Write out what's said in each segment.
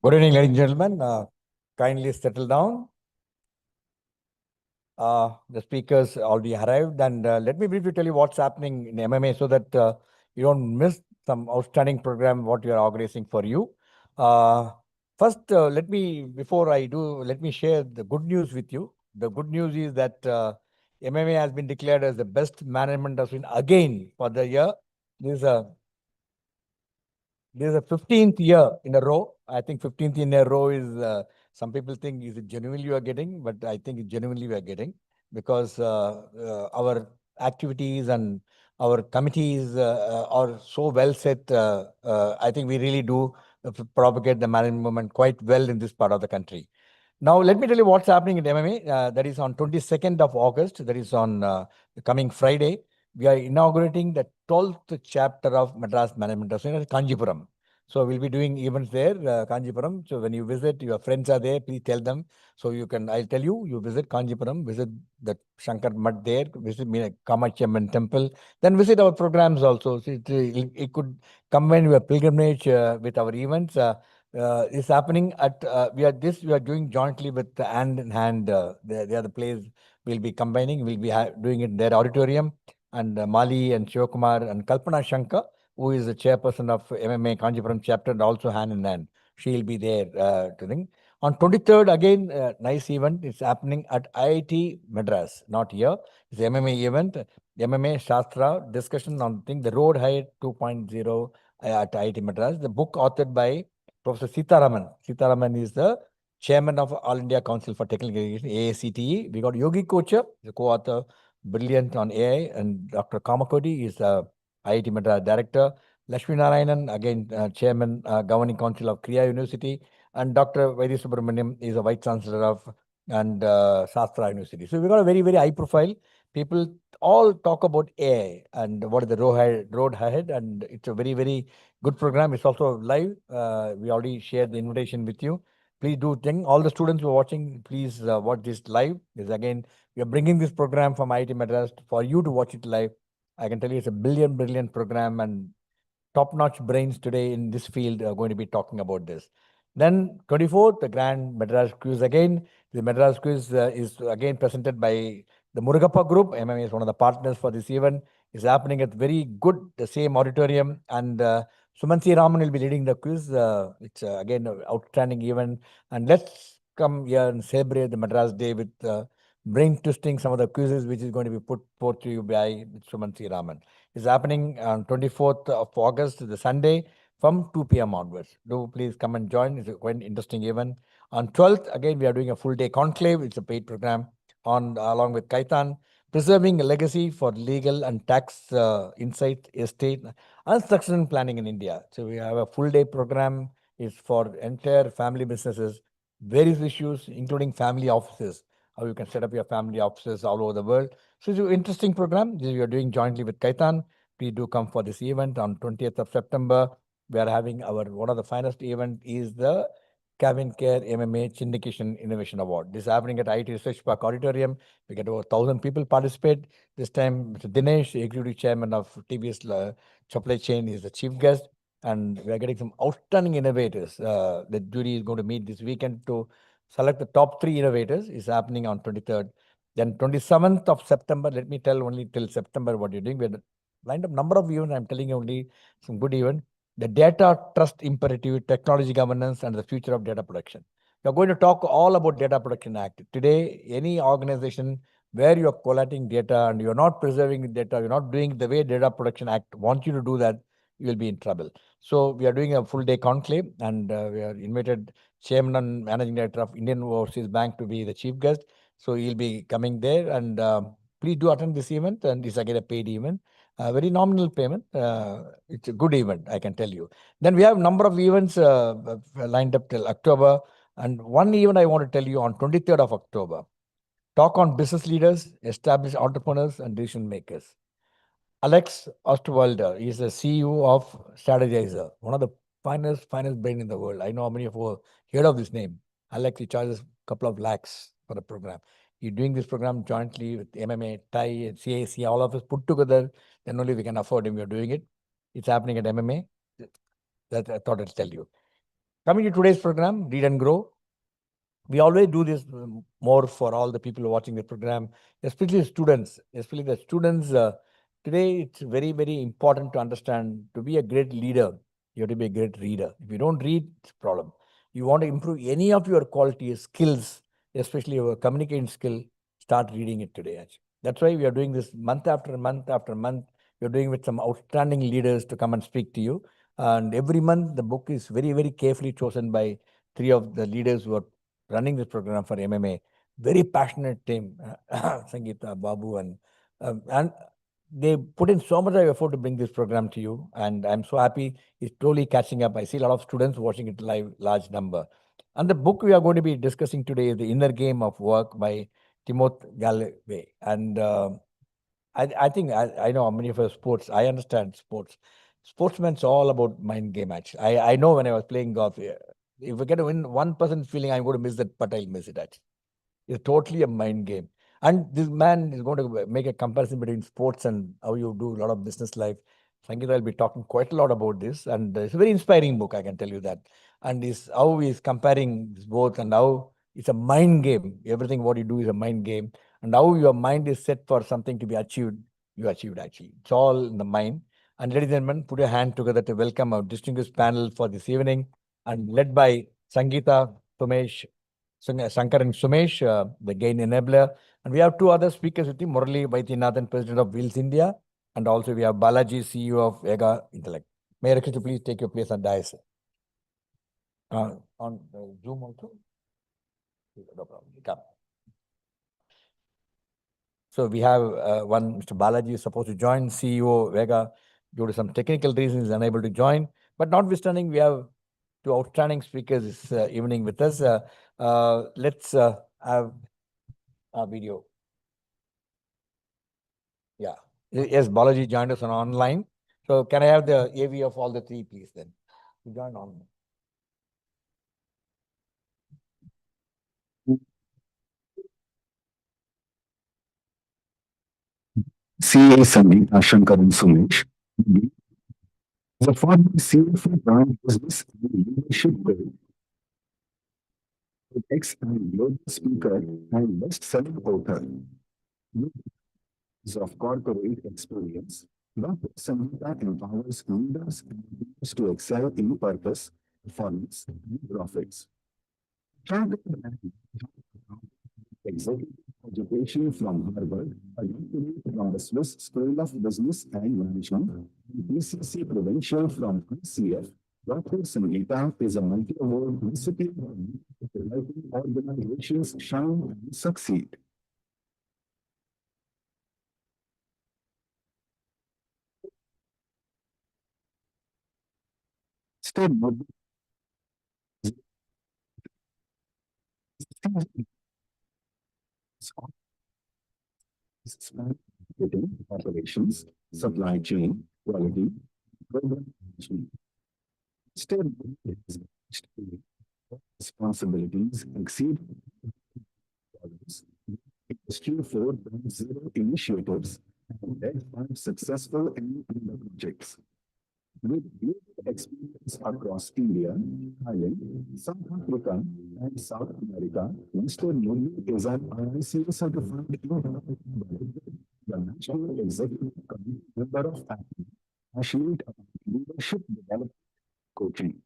Good evening, ladies and gentlemen. Kindly settle down. The speakers already arrived, and let me briefly tell you what's happening in MMA so that you don't miss some outstanding program what we are organizing for you. Uh, First, before I do, let me share the good news with you. The good news is that MMA has been declared as the best management association again for the year. This is a This is the 15th year in a row. I think 15th in a row is, some people think is it genuinely you are getting, but I think genuinely we are getting because our activities and our committees are so well set. I think we really do propagate the management movement quite well in this part of the country. Now, let me tell you what's happening in MMA. That is on 22nd of August. That is on the coming Friday. We are inaugurating the 12th chapter of Madras Management Association at Kanjipuram. So we'll be doing events there, Kanjipuram. So when you visit, your friends are there, please tell them. So I'll tell you, you visit Kanjipuram, visit the Shankar Mutt there, visit Kamachi Amman Temple, then visit our programs also. So it could combine your pilgrimage with our events. Is happening at we are doing jointly with the hand in hand. They are the place we'll be combining. We'll be doing it in their auditorium, and Mali and Shivakumar and Kalpana Shankar, who is the chairperson of MMA Kanjipuram chapter, and also hand in hand. She'll be there to think. On 23rd, again, nice event. It's happening at IIT Madras, not here. It's MMA event, MMA Shastra discussion on the road height 2.0 at IIT Madras. The book authored by Professor Sitaraman. Sitaraman is the chairman of All India Council for Technical Education, AACTE. We got Yogi Kocher, the co-author, brilliant on AI, and Dr. Kamakodi is IIT Madras director. Lakshmi Narayanan, again, chairman, governing council of Kriya University, and Dr. Vaidya Subramaniam is a vice chancellor of and Shastra University. So we got a very, very high profile. People all talk about AI and what is the road ahead, and it's a very, very good program. It's also live. We already shared the invitation with you. Please do think. All the students who are watching, please watch this live. This again, we are bringing this program from IIT Madras for you to watch it live. I can tell you it's a brilliant program, and top-notch brains today in this field are going to be talking about this. Then 24th, the Grand Madras Quiz again. The Madras Quiz is again presented by the Murugappa Group. MMA is one of the partners for this event. It's happening at very good, the same auditorium. And Sumansi Raman will be leading the quiz. It's again an outstanding event. And let's come here and celebrate the Madras Day with brain twisting some of the quizzes which is going to be put forth to you by Sumansi Raman. It's happening on 24th of August, the Sunday, from 2 p.m. onwards. Do please come and join. It's a quite interesting event. On 12th, again, we are doing a full day conclave. It's a paid program on along with Kaitan, preserving a legacy for legal and tax insight, estate, and succession planning in India. So we have a full day program. It's for entire family businesses, various issues, including family offices, how you can set up your family offices all over the world. So it's an interesting program. This we are doing jointly with Kaitan. Please do come for this event on 20th of September. We are having one of the finest event is the Cabin Care MMA Syndication Innovation Award. This is happening at IIT Research Park Auditorium. We get over 1,000 people participate. This time, Mr. Dinesh, Executive Chairman of TBS Supply Chain, is the chief guest. And we are getting some outstanding innovators. The jury is going to meet this weekend to select the top 3 innovators. It's happening on 23rd. Then 27th of September, let me tell only till September what you're doing. We have lined up number of events. I'm telling you only some good events. The data trust imperative, technology governance, and the future of data protection. We are going to talk all about Data Protection Act. Today, any organization where you're collating data and you're not preserving the data, you're not doing the way Data Protection Act wants you to do that, you will be in trouble. So we are doing a full day conclave, and we are invited Chairman and Managing Director of Indian Overseas Bank to be the chief guest. So he'll be coming there, and please do attend this event. And it's again a paid event, very nominal payment. It's a good event, I can tell you. Then we have a number of events lined up till October. And one event I want to tell you on 23rd of October. Talk on business leaders, established entrepreneurs, and decision makers. Alex Ostwalder is the CEO of Strategizer, one of the finest brain in the world. I know how many of you have heard of this name. Alex, he charges a couple of lakhs for the program. You're doing this program jointly with MMA, TAI, and CAC, all of us put together. Then only we can afford him. We're doing it. It's happening at MMA. That I thought I'd tell you. Coming to today's program, Read and Grow. We always do this more for all the people watching the program, especially students. Especially the students. Today, it's very, very important to understand to be a great leader. You have to be a great reader. If you don't read, it's a problem. You want to improve any of your quality skills, especially your communication skill. Start reading it today. Actually, that's why we are doing this month after month after month. We're doing with some outstanding leaders to come and speak to you. And every month, the book is very, very carefully chosen by three of the leaders who are running this program for MMA. Very passionate team, Sangeeta, Babu, and they put in so much of effort to bring this program to you. And I'm so happy it's slowly catching up. I see a lot of students watching it live, large number. And the book we are going to be discussing today is The Inner Game of Work by Timothy Gallwey. And I think I know how many of us sports. I understand sports. Sportsman's all about mind game. Actually, I know when I was playing golf, if I get to win 1% feeling I'm going to miss that, but I'll miss it. Actually, it's totally a mind game. And this man is going to make a comparison between sports and how you do a lot of business life. Sangeeta will be talking quite a lot about this, and it's a very inspiring book. I can tell you that. And is how he's comparing this both and how it's a mind game. Everything what you do is a mind game, and how your mind is set for something to be achieved, you achieved actually. It's all in the mind. And ladies and gentlemen, put your hand together to welcome our distinguished panel for this evening, and led by Sangeeta Sumesh, Shankaran Sumesh, the gain enabler. And we have two other speakers with you, Murali, Vaidyanathan, President of Wheels India, and also we have Balaji, CEO of Vega Intellect. May I request you please take your place on dais? On Zoom also? No problem. Come. So we have one, Mr. Balaji is supposed to join, CEO Vega, due to some technical reasons, is unable to join. But notwithstanding, we have two outstanding speakers this evening with us. Let's have a video. Yeah. Yes, Balaji joined us on online. So can I have the AV of all the three, please, then? You join on. CA Sangeeta Shankaran Sumesh. The former CFO brand business and leadership coach, ex-and global speaker and best-selling author. Years of corporate experience, Dr. Sangeeta empowers leaders and leaders to excel in purpose, performance, and profits. Traveled executive education from Harvard, a degree from the Swiss School of Business and Management, and BCC credential from ICF. Dr. Sangeeta is a multi-award recipient of helping organizations shine and succeed. Step marketing, operations, supply chain, quality, program management. Step responsibilities exceed others. Industry 4.0 initiatives and led five successful end-to-end projects. With global experience across India, Thailand, South Africa, and South America, Mr. Murali is an RICA certified the National Executive Committee member of ACME, passionate about leadership development coaching.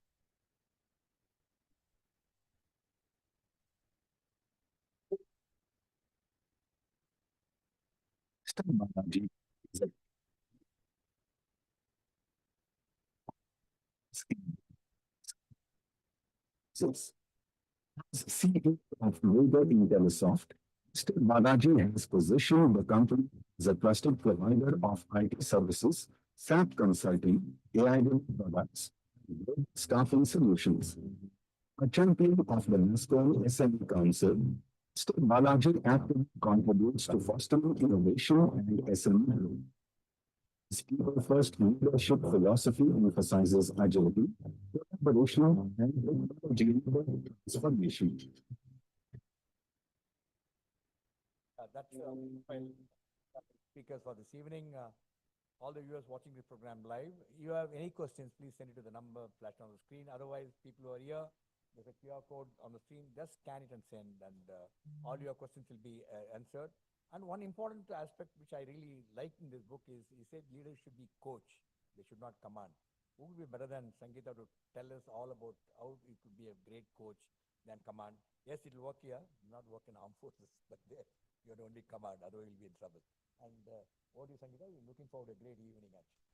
Mr. Balaji is a CEO of Global Intellisoft. Mr. Balaji has positioned the company as a trusted provider of IT services, SAP consulting, AI-driven products, and global staffing solutions. A champion of the NASCOM SME Council, Mr. Balaji actively contributes to fostering innovation and SME growth. His people-first leadership philosophy emphasizes agility, collaboration, and technology-enabled transformation. That's speakers for this evening. all the viewers watching the program live. You have any questions, please send it to the number flashed on the screen. Otherwise, people who are here, there's a QR code on the screen. Just scan it and send, and all your questions will be answered. And one important aspect which I really like in this book is he said leaders should be coach. They should not command. Who will be better than Sangeeta to tell us all about how you could be a great coach than command? Yes, it will work here, not work in armed forces, but there you are only command, otherwise you'll be in trouble. And what do you, Sangeeta? We're looking forward to a great evening, actually.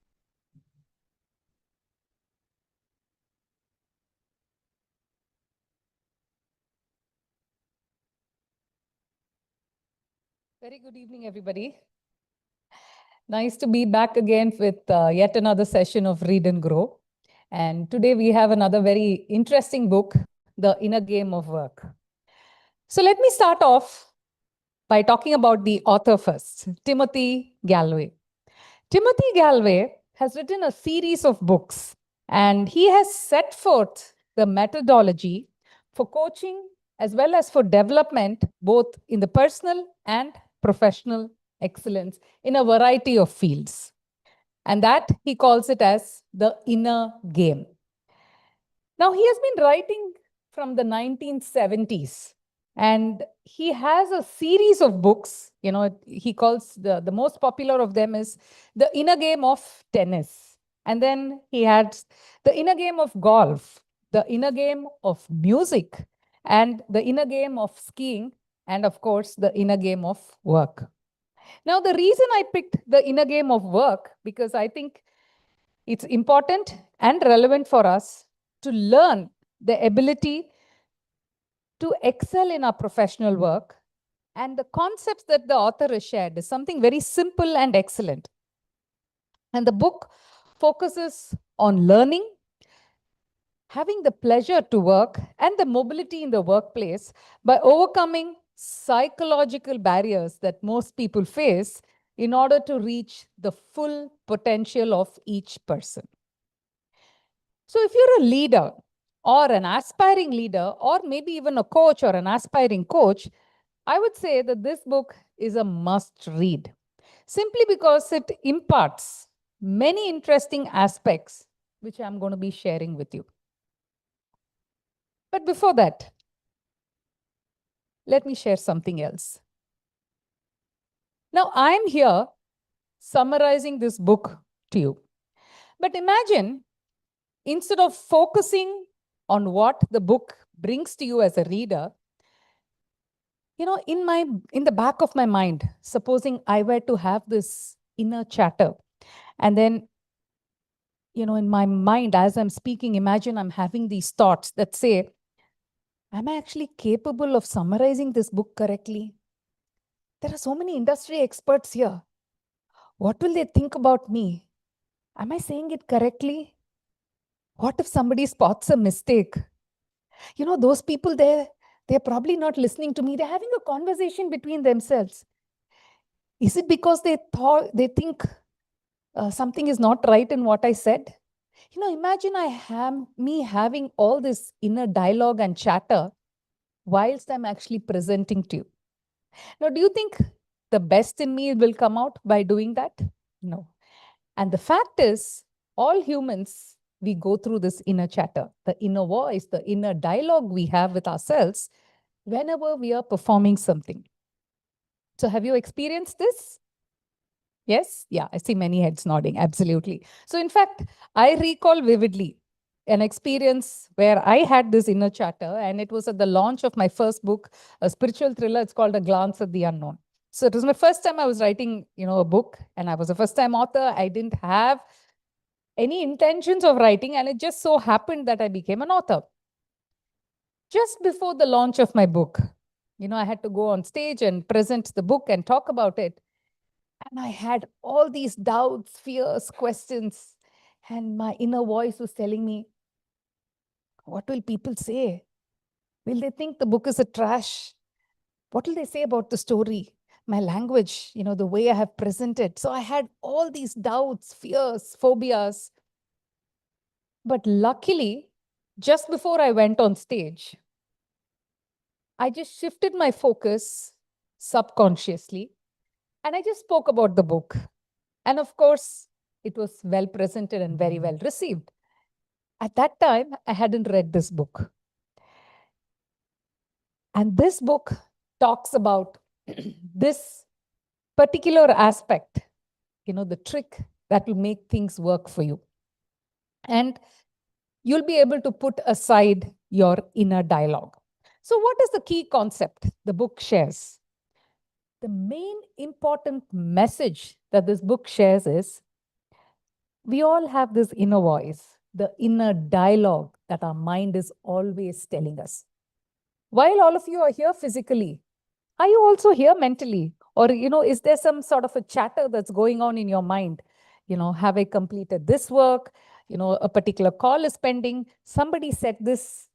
Very good evening, everybody. Nice to be back again with yet another session of Read and Grow. And today we have another very interesting book, The Inner Game of Work. So let me start off by talking about the author first, Timothy Gallwey. Timothy Gallwey has written a series of books, and he has set forth the methodology for coaching as well as for development, both in the personal and professional excellence in a variety of fields. And that he calls it as the inner game. Now, he has been writing from the 1970s, and he has a series of books. He calls the most popular of them is The Inner Game of Tennis. And then he had The Inner Game of Golf, The Inner Game of Music, and The Inner Game of Skiing, and of course, The Inner Game of Work. Now, the reason I picked The Inner Game of Work, because I think it's important and relevant for us to learn the ability to excel in our professional work. And the concepts that the author has shared is something very simple and excellent. And the book focuses on learning, having the pleasure to work, and the mobility in the workplace by overcoming psychological barriers that most people face in order to reach the full potential of each person. So if you're a leader or an aspiring leader, or maybe even a coach or an aspiring coach, I would say that this book is a must read, simply because it imparts many interesting aspects, which I'm going to be sharing with you. But before that, let me share something else. Now, I'm here summarizing this book to you. But imagine, instead of focusing on what the book brings to you as a reader, in the back of my mind, supposing I were to have this inner chatter, and then, in my mind, as I'm speaking, imagine I'm having these thoughts that say, am I actually capable of summarizing this book correctly? There are so many industry experts here. What will they think about me? Am I saying it correctly? What if somebody spots a mistake? Those people there, they're probably not listening to me. They're having a conversation between themselves. Is it because they think something is not right in what I said? Imagine me having all this inner dialogue and chatter whilst I'm actually presenting to you. Now, do you think the best in me will come out by doing that? No. And the fact is, all humans, we go through this inner chatter, the inner voice, the inner dialogue we have with ourselves whenever we are performing something. So have you experienced this? Yes? Yeah, I see many heads nodding. Absolutely. So in fact, I recall vividly an experience where I had this inner chatter, and it was at the launch of my first book, a spiritual thriller. It's called A Glance at the Unknown. So it was my first time I was writing, a book, and I was a first-time author. I didn't have any intentions of writing, and it just so happened that I became an author. Just before the launch of my book, I had to go on stage and present the book and talk about it. And I had all these doubts, fears, questions. And my inner voice was telling me, what will people say? Will they think the book is a trash? What will they say about the story? My language, the way I have presented. So I had all these doubts, fears, phobias. But luckily, just before I went on stage, I just shifted my focus subconsciously, and I just spoke about the book. And of course, it was well presented and very well received. At that time, I hadn't read this book. And this book talks about this particular aspect, the trick that will make things work for you. And you'll be able to put aside your inner dialogue. So what is the key concept the book shares? The main important message that this book shares is we all have this inner voice, the inner dialogue that our mind is always telling us. While all of you are here physically, are you also here mentally? Or, is there some sort of a chatter that's going on in your mind? Have I completed this work? A particular call is pending. Somebody said this.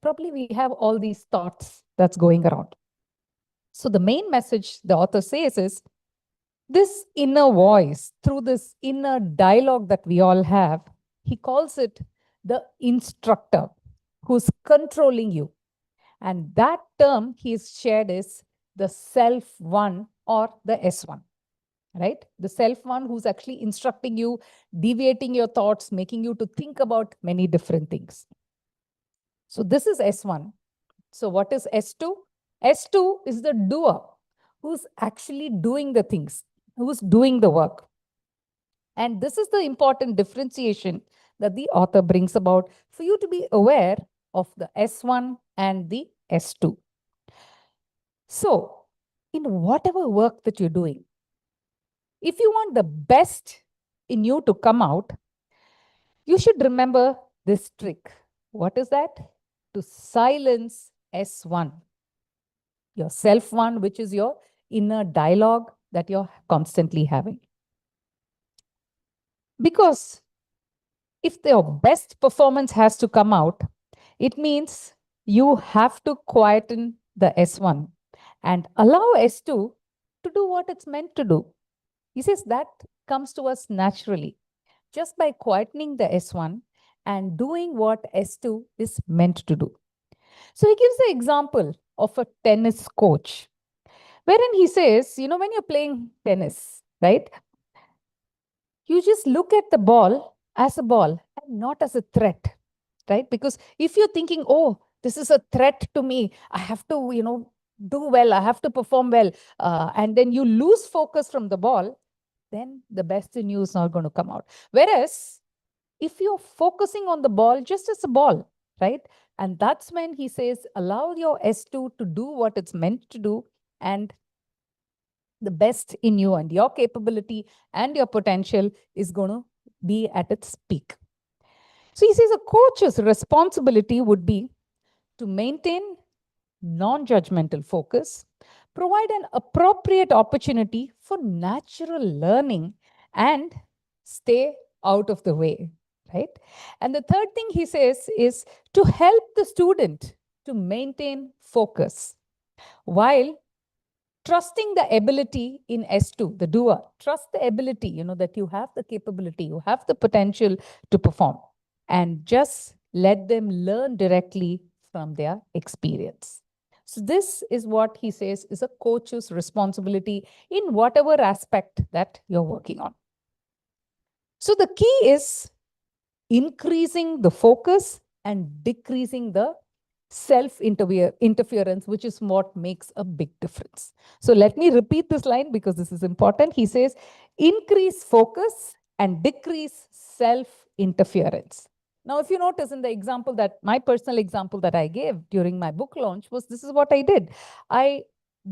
Probably we have all these thoughts that's going around. So the main message the author says is this inner voice, through this inner dialogue that we all have, he calls it the instructor who's controlling you. And that term he's shared is the self-one or the S1, right? The self-one who's actually instructing you, deviating your thoughts, making you to think about many different things. So this is S1. So what is S2? S2 is the doer who's actually doing the things, who's doing the work. And this is the important differentiation that the author brings about for you to be aware of the S1 and the S2. So, in whatever work that you're doing, if you want the best in you to come out, you should remember this trick. What is that? To silence S1, your self-one, which is your inner dialogue that you're constantly having. Because if your best performance has to come out, it means you have to quieten the S1 and allow S2 to do what it's meant to do. He says that comes to us naturally, just by quietening the S1 and doing what S2 is meant to do. So he gives the example of a tennis coach, wherein he says, when you're playing tennis, right? You just look at the ball as a ball and not as a threat, right? Because if you're thinking, oh, this is a threat to me, I have to, do well, I have to perform well, and then you lose focus from the ball, then the best in you is not going to come out. Whereas if you're focusing on the ball just as a ball, right? And that's when he says, allow your S2 to do what it's meant to do, and the best in you and your capability and your potential is going to be at its peak. So he says a coach's responsibility would be to maintain non-judgmental focus, provide an appropriate opportunity for natural learning, and stay out of the way, right? And the third thing he says is to help the student to maintain focus while trusting the ability in S2, the doer. Trust the ability, that you have the capability, you have the potential to perform, and just let them learn directly from their experience. So this is what he says is a coach's responsibility in whatever aspect that you're working on. So the key is increasing the focus and decreasing the self-interference, which is what makes a big difference. So let me repeat this line because this is important. He says, increase focus and decrease self-interference. Now, if you notice in the example that my personal example that I gave during my book launch was, this is what I did. I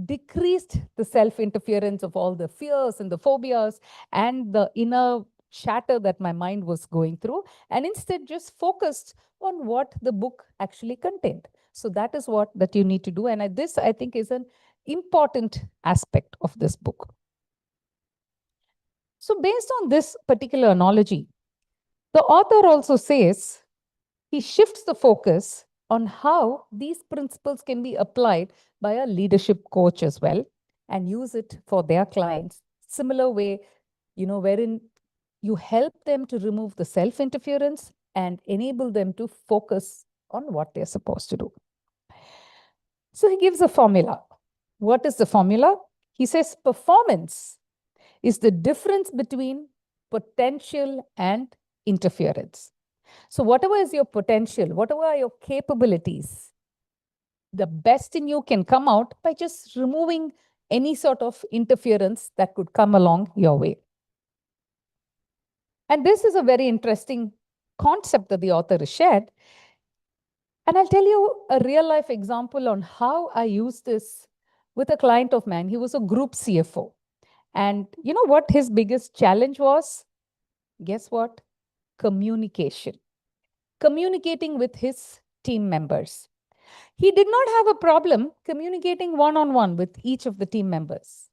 decreased the self-interference of all the fears and the phobias and the inner chatter that my mind was going through, and instead just focused on what the book actually contained. So that is what that you need to do. And this, I think, is an important aspect of this book. So based on this particular analogy, the author also says he shifts the focus on how these principles can be applied by a leadership coach as well and use it for their clients. Similar way, wherein you help them to remove the self-interference and enable them to focus on what they're supposed to do. So he gives a formula. What is the formula? He says performance is the difference between potential and interference. So whatever is your potential, whatever are your capabilities, the best in you can come out by just removing any sort of interference that could come along your way. And this is a very interesting concept that the author has shared. And I'll tell you a real life example on how I used this with a client of mine. He was a group CFO. And you know what his biggest challenge was? Guess what? Communication. Communicating with his team members. He did not have a problem communicating one-on-one with each of the team members.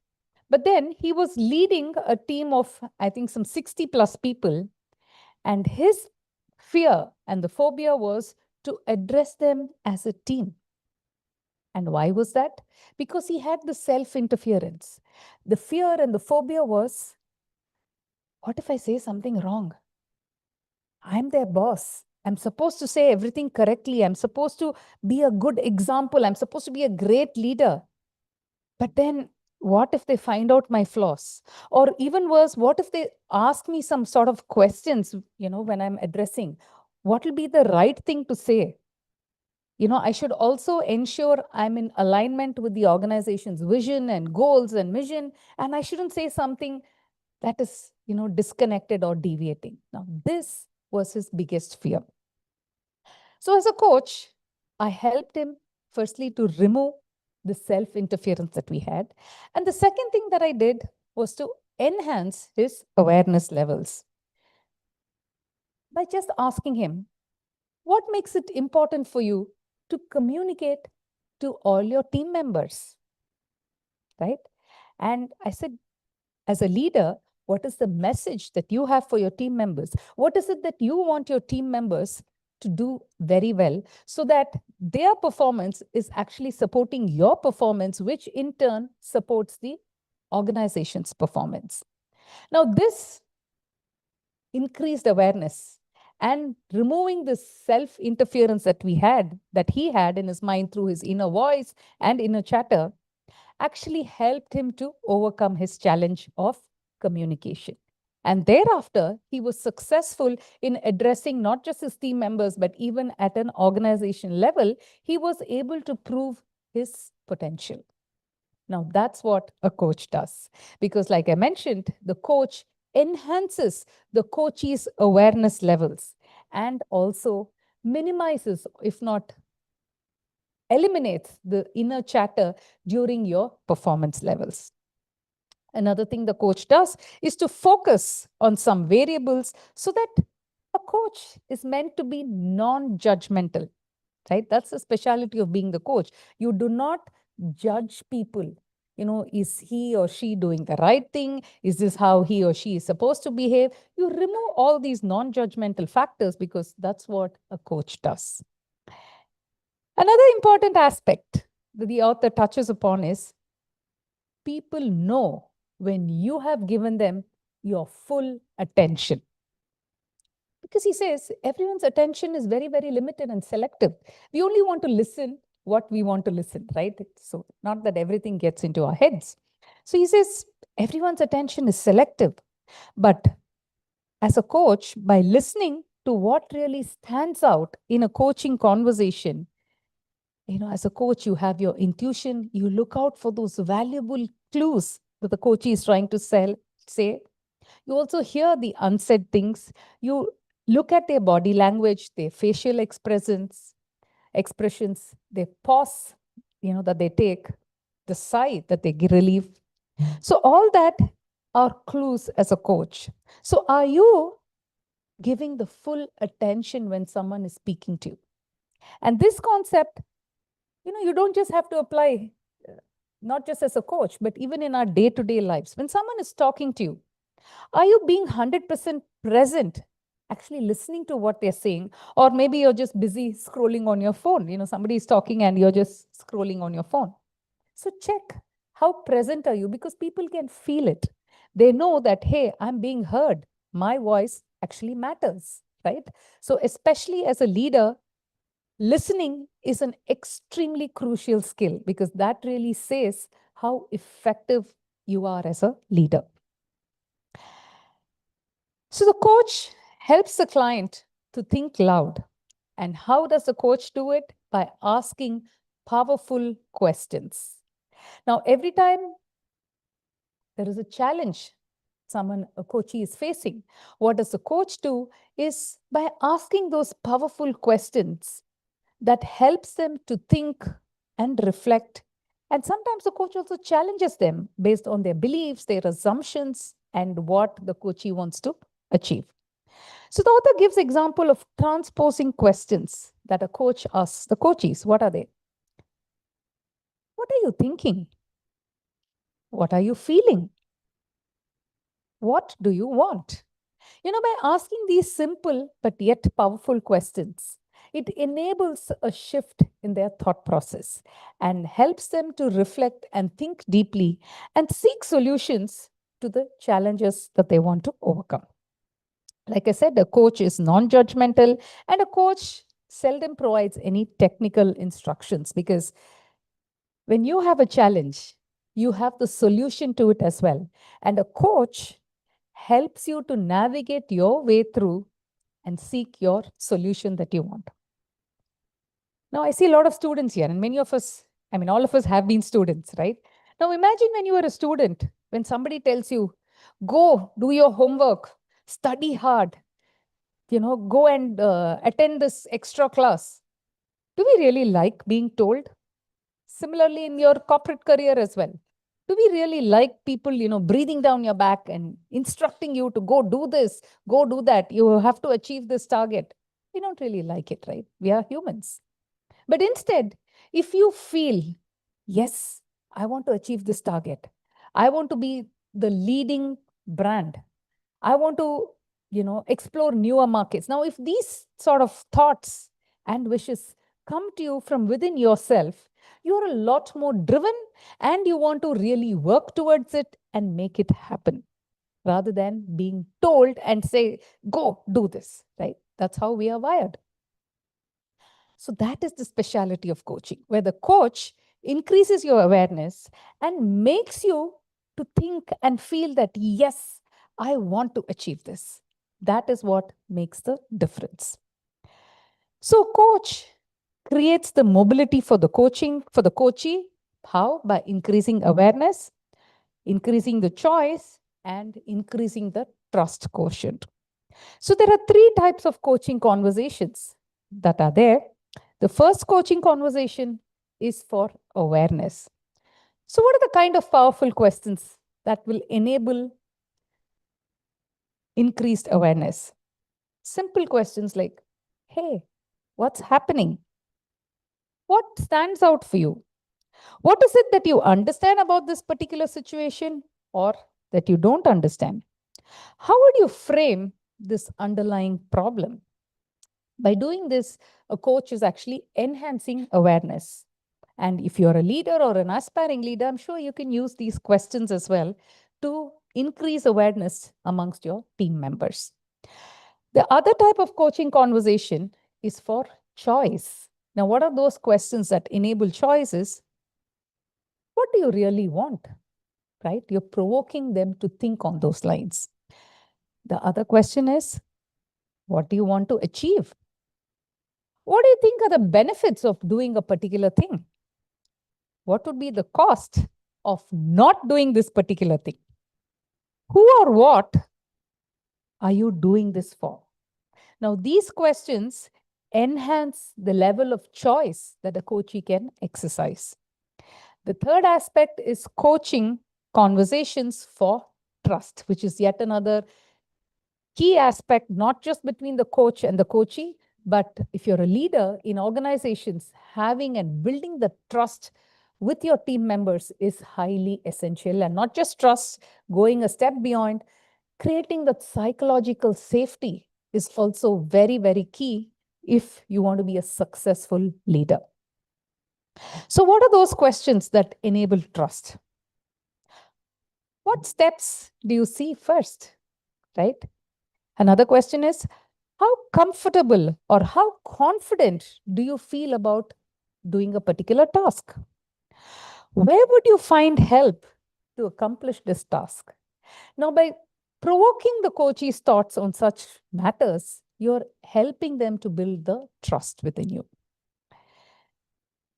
But then he was leading a team of, I think, some 60 plus people. And his fear and the phobia was to address them as a team. And why was that? Because he had the self-interference. The fear and the phobia was, what if I say something wrong? I'm their boss. I'm supposed to say everything correctly. I'm supposed to be a good example. I'm supposed to be a great leader. But then what if they find out my flaws? Or even worse, what if they ask me some sort of questions, when I'm addressing? What will be the right thing to say? I should also ensure I'm in alignment with the organization's vision and goals and mission. And I shouldn't say something that is, disconnected or deviating. Now, this was his biggest fear. So as a coach, I helped him firstly to remove the self-interference that we had. And the second thing that I did was to enhance his awareness levels by just asking him, what makes it important for you to communicate to all your team members, right? And I said, as a leader, what is the message that you have for your team members? What is it that you want your team members to do very well so that their performance is actually supporting your performance, which in turn supports the organization's performance? Now, this increased awareness and removing the self-interference that he had in his mind through his inner voice and inner chatter actually helped him to overcome his challenge of communication. And thereafter, he was successful in addressing not just his team members, but even at an organization level, he was able to prove his potential. Now, that's what a coach does. Because like I mentioned, the coach enhances the coachee's awareness levels and also minimizes, if not eliminates, the inner chatter during your performance levels. Another thing the coach does is to focus on some variables so that a coach is meant to be non-judgmental, right? That's the specialty of being the coach. You do not judge people. Is he or she doing the right thing? Is this how he or she is supposed to behave? You remove all these non-judgmental factors because that's what a coach does. Another important aspect that the author touches upon is people know when you have given them your full attention. Because he says everyone's attention is very, very limited and selective. We only want to listen what we want to listen, right? So not that everything gets into our heads. So he says everyone's attention is selective. But as a coach, by listening to what really stands out in a coaching conversation, as a coach, you have your intuition, you look out for those valuable clues that the coach is trying to say. You also hear the unsaid things. You look at their body language, their facial expressions, their pause, that they take, the sigh that they relieve. So all that are clues as a coach. So are you giving the full attention when someone is speaking to you? And this concept, you don't just have to apply, not just as a coach, but even in our day-to-day lives. When someone is talking to you, are you being 100% present, actually listening to what they're saying? Or maybe you're just busy scrolling on your phone. Somebody is talking and you're just scrolling on your phone. So check, how present are you? Because people can feel it. They know that, hey, I'm being heard. My voice actually matters, right? So especially as a leader, listening is an extremely crucial skill because that really says how effective you are as a leader. So the coach helps the client to think loud. And how does the coach do it? By asking powerful questions. Now, every time there is a challenge a coachee is facing, what does the coach do is by asking those powerful questions that helps them to think and reflect. And sometimes the coach also challenges them based on their beliefs, their assumptions, and what the coachee wants to achieve. So the author gives example of transposing questions that a coach asks the coachees. What are they? What are you thinking? What are you feeling? What do you want? By asking these simple but yet powerful questions, it enables a shift in their thought process and helps them to reflect and think deeply and seek solutions to the challenges that they want to overcome. Like I said, a coach is non-judgmental, and a coach seldom provides any technical instructions, because when you have a challenge, you have the solution to it as well. And a coach helps you to navigate your way through and seek your solution that you want. Now, I see a lot of students here, and many of us, all of us have been students, right? Now, imagine when you were a student, when somebody tells you, go do your homework, study hard, go and attend this extra class. Do we really like being told? Similarly, in your corporate career as well. Do we really like people, breathing down your back and instructing you to go do this, go do that? You have to achieve this target. We don't really like it, right? We are humans. But instead, if you feel, yes, I want to achieve this target. I want to be the leading brand. I want to, explore newer markets. Now, if these sort of thoughts and wishes come to you from within yourself, you're a lot more driven and you want to really work towards it and make it happen, rather than being told and say, go do this, right? That's how we are wired. So that is the specialty of coaching, where the coach increases your awareness and makes you to think and feel that, yes, I want to achieve this. That is what makes the difference. So coach creates the mobility for the coachee. How? By increasing awareness, increasing the choice, and increasing the trust quotient. So there are 3 types of coaching conversations that are there. The first coaching conversation is for awareness. So what are the kind of powerful questions that will enable increased awareness? Simple questions like, hey, what's happening? What stands out for you? What is it that you understand about this particular situation or that you don't understand? How would you frame this underlying problem? By doing this, a coach is actually enhancing awareness. And if you're a leader or an aspiring leader, I'm sure you can use these questions as well to increase awareness amongst your team members. The other type of coaching conversation is for choice. Now, what are those questions that enable choices? What do you really want? Right? You're provoking them to think on those lines. The other question is, what do you want to achieve? What do you think are the benefits of doing a particular thing? What would be the cost of not doing this particular thing? Who or what are you doing this for? Now, these questions enhance the level of choice that a coachee can exercise. The third aspect is coaching conversations for trust, which is yet another key aspect, not just between the coach and the coachee, but if you're a leader in organizations, having and building the trust with your team members is highly essential. And not just trust, going a step beyond, creating that psychological safety is also very, very key if you want to be a successful leader. So what are those questions that enable trust? What steps do you see first, right? Another question is, how comfortable or how confident do you feel about doing a particular task? Where would you find help to accomplish this task? Now, by provoking the coach's thoughts on such matters, you're helping them to build the trust within you.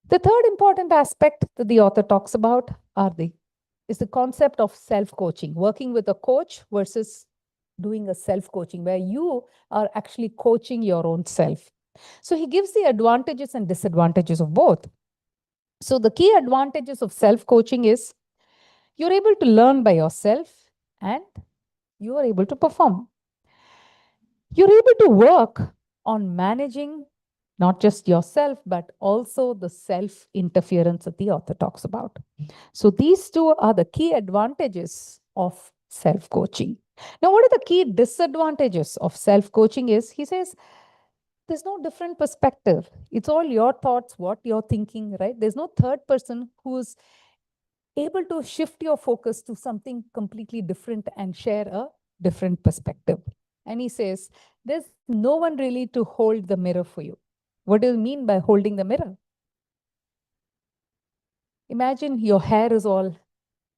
The third important aspect that the author talks about is the concept of self-coaching, working with a coach versus doing a self-coaching, where you are actually coaching your own self. So he gives the advantages and disadvantages of both. So the key advantages of self-coaching is you're able to learn by yourself and you are able to perform. You're able to work on managing not just yourself, but also the self-interference that the author talks about. So these two are the key advantages of self-coaching. Now, what are the key disadvantages of self-coaching is, he says, there's no different perspective. It's all your thoughts, what you're thinking, right? There's no third person who's able to shift your focus to something completely different and share a different perspective. And he says, there's no one really to hold the mirror for you. What do you mean by holding the mirror? Imagine your hair is all,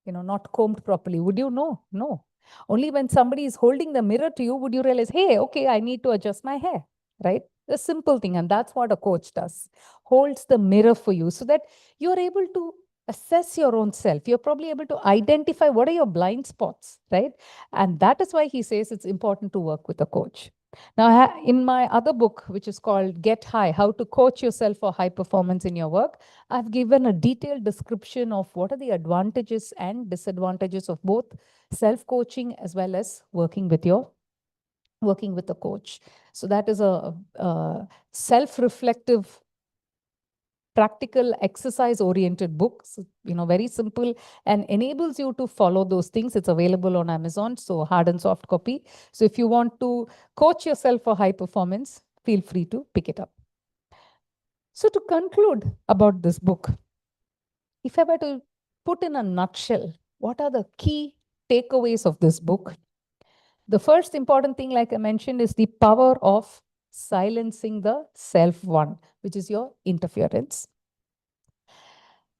not combed properly. Would you know? No. Only when somebody is holding the mirror to you, would you realize, hey, okay, I need to adjust my hair, right? A simple thing. And that's what a coach does. Holds the mirror for you so that you're able to assess your own self. You're probably able to identify what are your blind spots, right? And that is why he says it's important to work with a coach. Now, in my other book, which is called Get High, How to Coach Yourself for High Performance in Your Work, I've given a detailed description of what are the advantages and disadvantages of both self-coaching as well as working with a coach. So that is a self-reflective, practical, exercise-oriented book. So, very simple and enables you to follow those things. It's available on Amazon, so hard and soft copy. So if you want to coach yourself for high performance, feel free to pick it up. So to conclude about this book, if I were to put in a nutshell, what are the key takeaways of this book? The first important thing, like I mentioned, is the power of silencing the self one, which is your interference.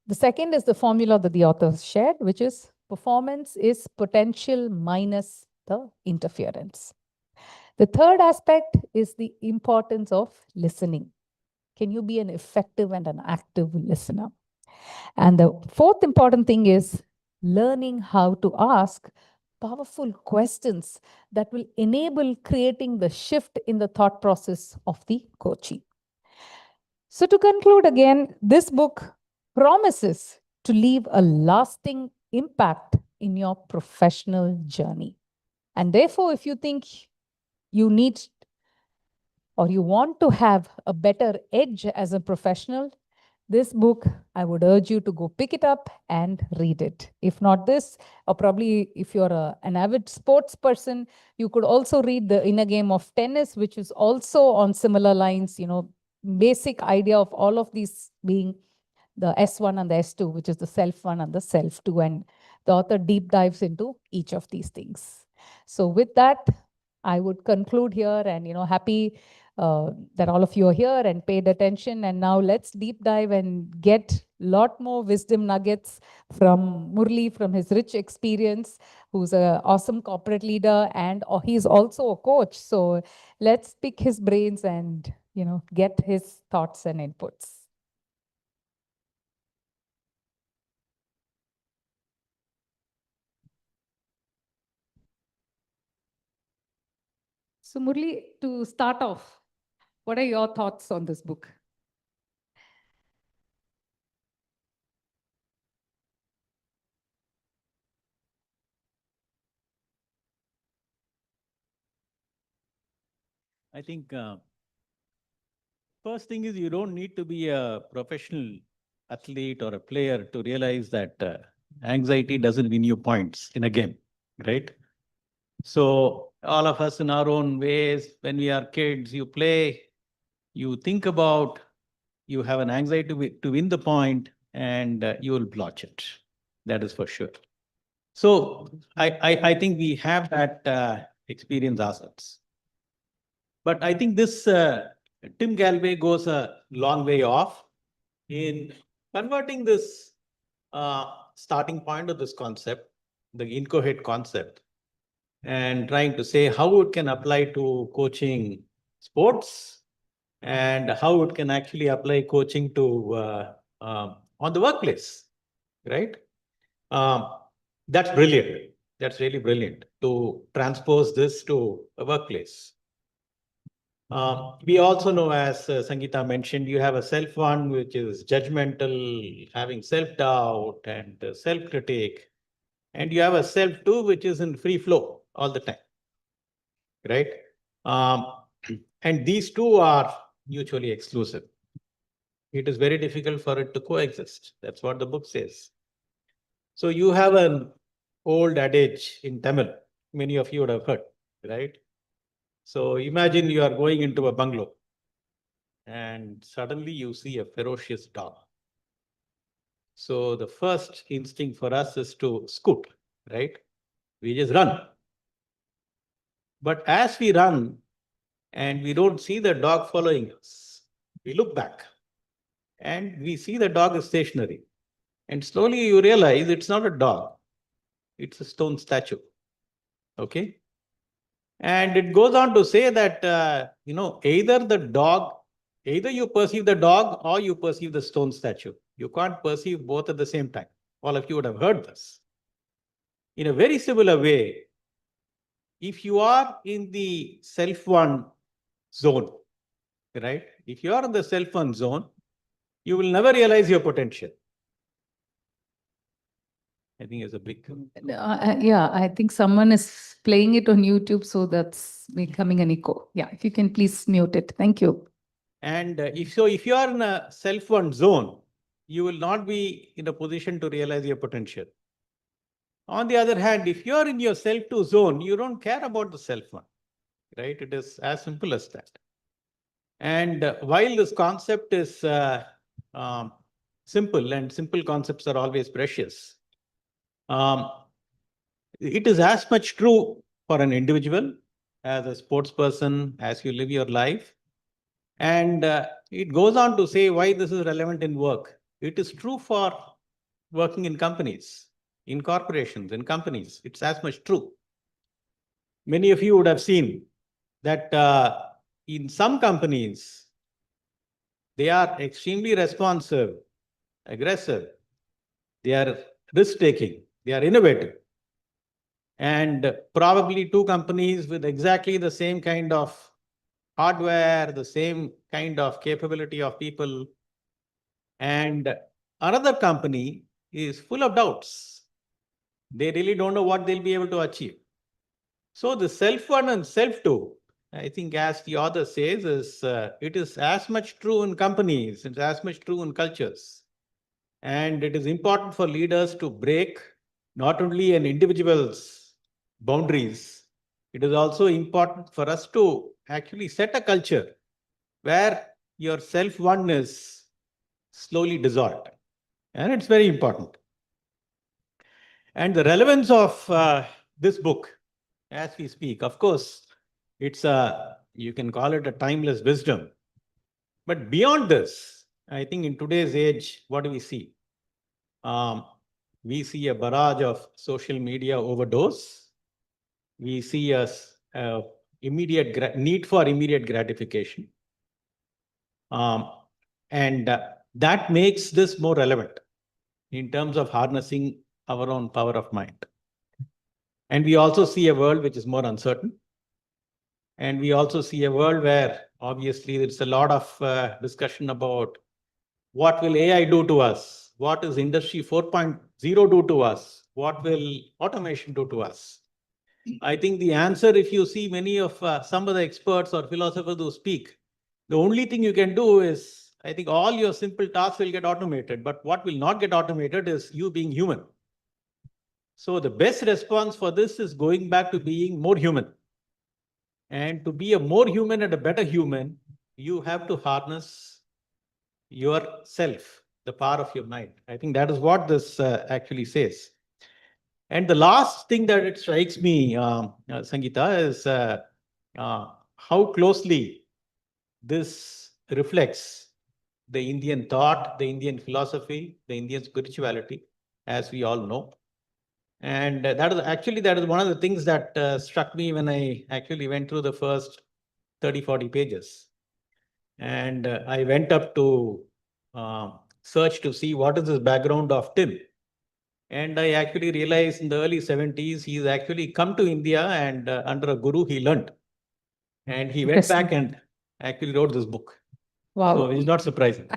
The second is the formula that the author shared, which is performance is potential minus the interference. The third aspect is the importance of listening. Can you be an effective and an active listener? And the fourth important thing is learning how to ask powerful questions that will enable creating the shift in the thought process of the coachee. So to conclude again, this book promises to leave a lasting impact in your professional journey. And therefore, if you think you need or you want to have a better edge as a professional, this book, I would urge you to go pick it up and read it. If not this, or probably if you're an avid sports person, you could also read The Inner Game of Tennis, which is also on similar lines, basic idea of all of these being the S1 and the S2, which is the self one and the self two. And the author deep dives into each of these things. So with that, I would conclude here and, happy that all of you are here and paid attention. And now let's deep dive and get a lot more wisdom nuggets from Murali, from his rich experience, who's an awesome corporate leader, and he's also a coach. So let's pick his brains and, get his thoughts and inputs. So Murali, to start off, what are your thoughts on this book? I think first thing is you don't need to be a professional athlete or a player to realize that anxiety doesn't win you points in a game, right? So all of us in our own ways, when we are kids, you play, you think about, you have an anxiety to win the point, and you will blotch it. That is for sure. So I think we have that experience ourselves. But I think this Tim Gallwey goes a long way off in converting this starting point of this concept, the incoherent concept, and trying to say how it can apply to coaching sports and how it can actually apply coaching to on the workplace, right? Um, that's brilliant. That's really brilliant to transpose this to a workplace. We also know, as Sangeeta mentioned, you have a self one, which is judgmental, having self-doubt and self-critique. And you have a self two, which is in free flow all the time, right? And these two are mutually exclusive. It is very difficult for it to coexist. That's what the book says. So you have an old adage in Tamil, many of you would have heard, right? So imagine you are going into a bungalow and suddenly you see a ferocious dog. So the first instinct for us is to scoot, right? We just run. But as we run and we don't see the dog following us, we look back and we see the dog is stationary. And slowly you realize it's not a dog, it's a stone statue. Okay. And it goes on to say that, either you perceive the dog or you perceive the stone statue. You can't perceive both at the same time. All of you would have heard this. In a very similar way, if you are in the self-one zone, right? If you are in the self-one zone, you will never realize your potential. I think it's a big. Yeah, I think someone is playing it on YouTube, so that's becoming an echo. Yeah, if you can please mute it. Thank you. And if you are in a self-one zone, you will not be in a position to realize your potential. On the other hand, if you are in your self-two zone, you don't care about the self-one, right? It is as simple as that. And while this concept is simple, and simple concepts are always precious, it is as much true for an individual, as a sports person, as you live your life. And it goes on to say why this is relevant in work. It is true for working in companies, in corporations, in companies. It's as much true. Many of you would have seen that in some companies, they are extremely responsive, aggressive, they are risk-taking, they are innovative. And probably two companies with exactly the same kind of hardware, the same kind of capability of people. And another company is full of doubts. They really don't know what they'll be able to achieve. So the self-one and self-two, I think as the author says, it is as much true in companies, it's as much true in cultures. And it is important for leaders to break not only an individual's boundaries, it is also important for us to actually set a culture where your self-one is slowly dissolved. And it's very important. And the relevance of this book, as we speak, of course, it's you can call it a timeless wisdom. But beyond this, I think in today's age, what do we see? We see a barrage of social media overdose. We see a need for immediate gratification. And that makes this more relevant in terms of harnessing our own power of mind. And we also see a world which is more uncertain. And we also see a world where obviously there's a lot of discussion about what will AI do to us? What is Industry 4.0 do to us? What will automation do to us? I think the answer, if you see many of some of the experts or philosophers who speak, the only thing you can do is, I think all your simple tasks will get automated, but what will not get automated is you being human. So the best response for this is going back to being more human. And to be a more human and a better human, you have to harness yourself, the power of your mind. I think that is what this actually says. And the last thing that it strikes me, Sangeeta, is how closely this reflects the Indian thought, the Indian philosophy, the Indian spirituality, as we all know. And that is one of the things that struck me when I actually went through the first 30, 40 pages. And I went up to search to see what is the background of Tim. And I actually realized in the early 70s, he's actually come to India and under a guru, he learned. And he went back and actually wrote this book. Wow. So it's not surprising.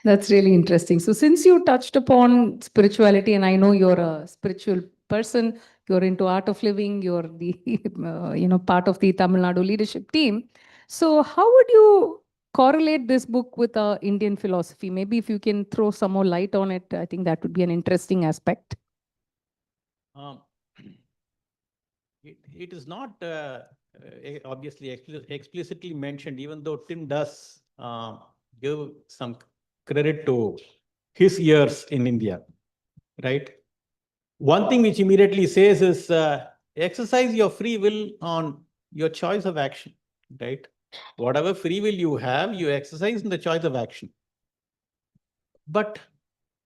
That's really interesting. So since you touched upon spirituality, and I know you're a spiritual person, you're into art of living, you're the part of the Tamil Nadu leadership team. So how would you correlate this book with Indian philosophy? Maybe if you can throw some more light on it, I think that would be an interesting aspect. It is not obviously explicitly mentioned, even though Tim does give some credit to his years in India, right? One thing which immediately says is exercise your free will on your choice of action, right? Whatever free will you have, you exercise in the choice of action. But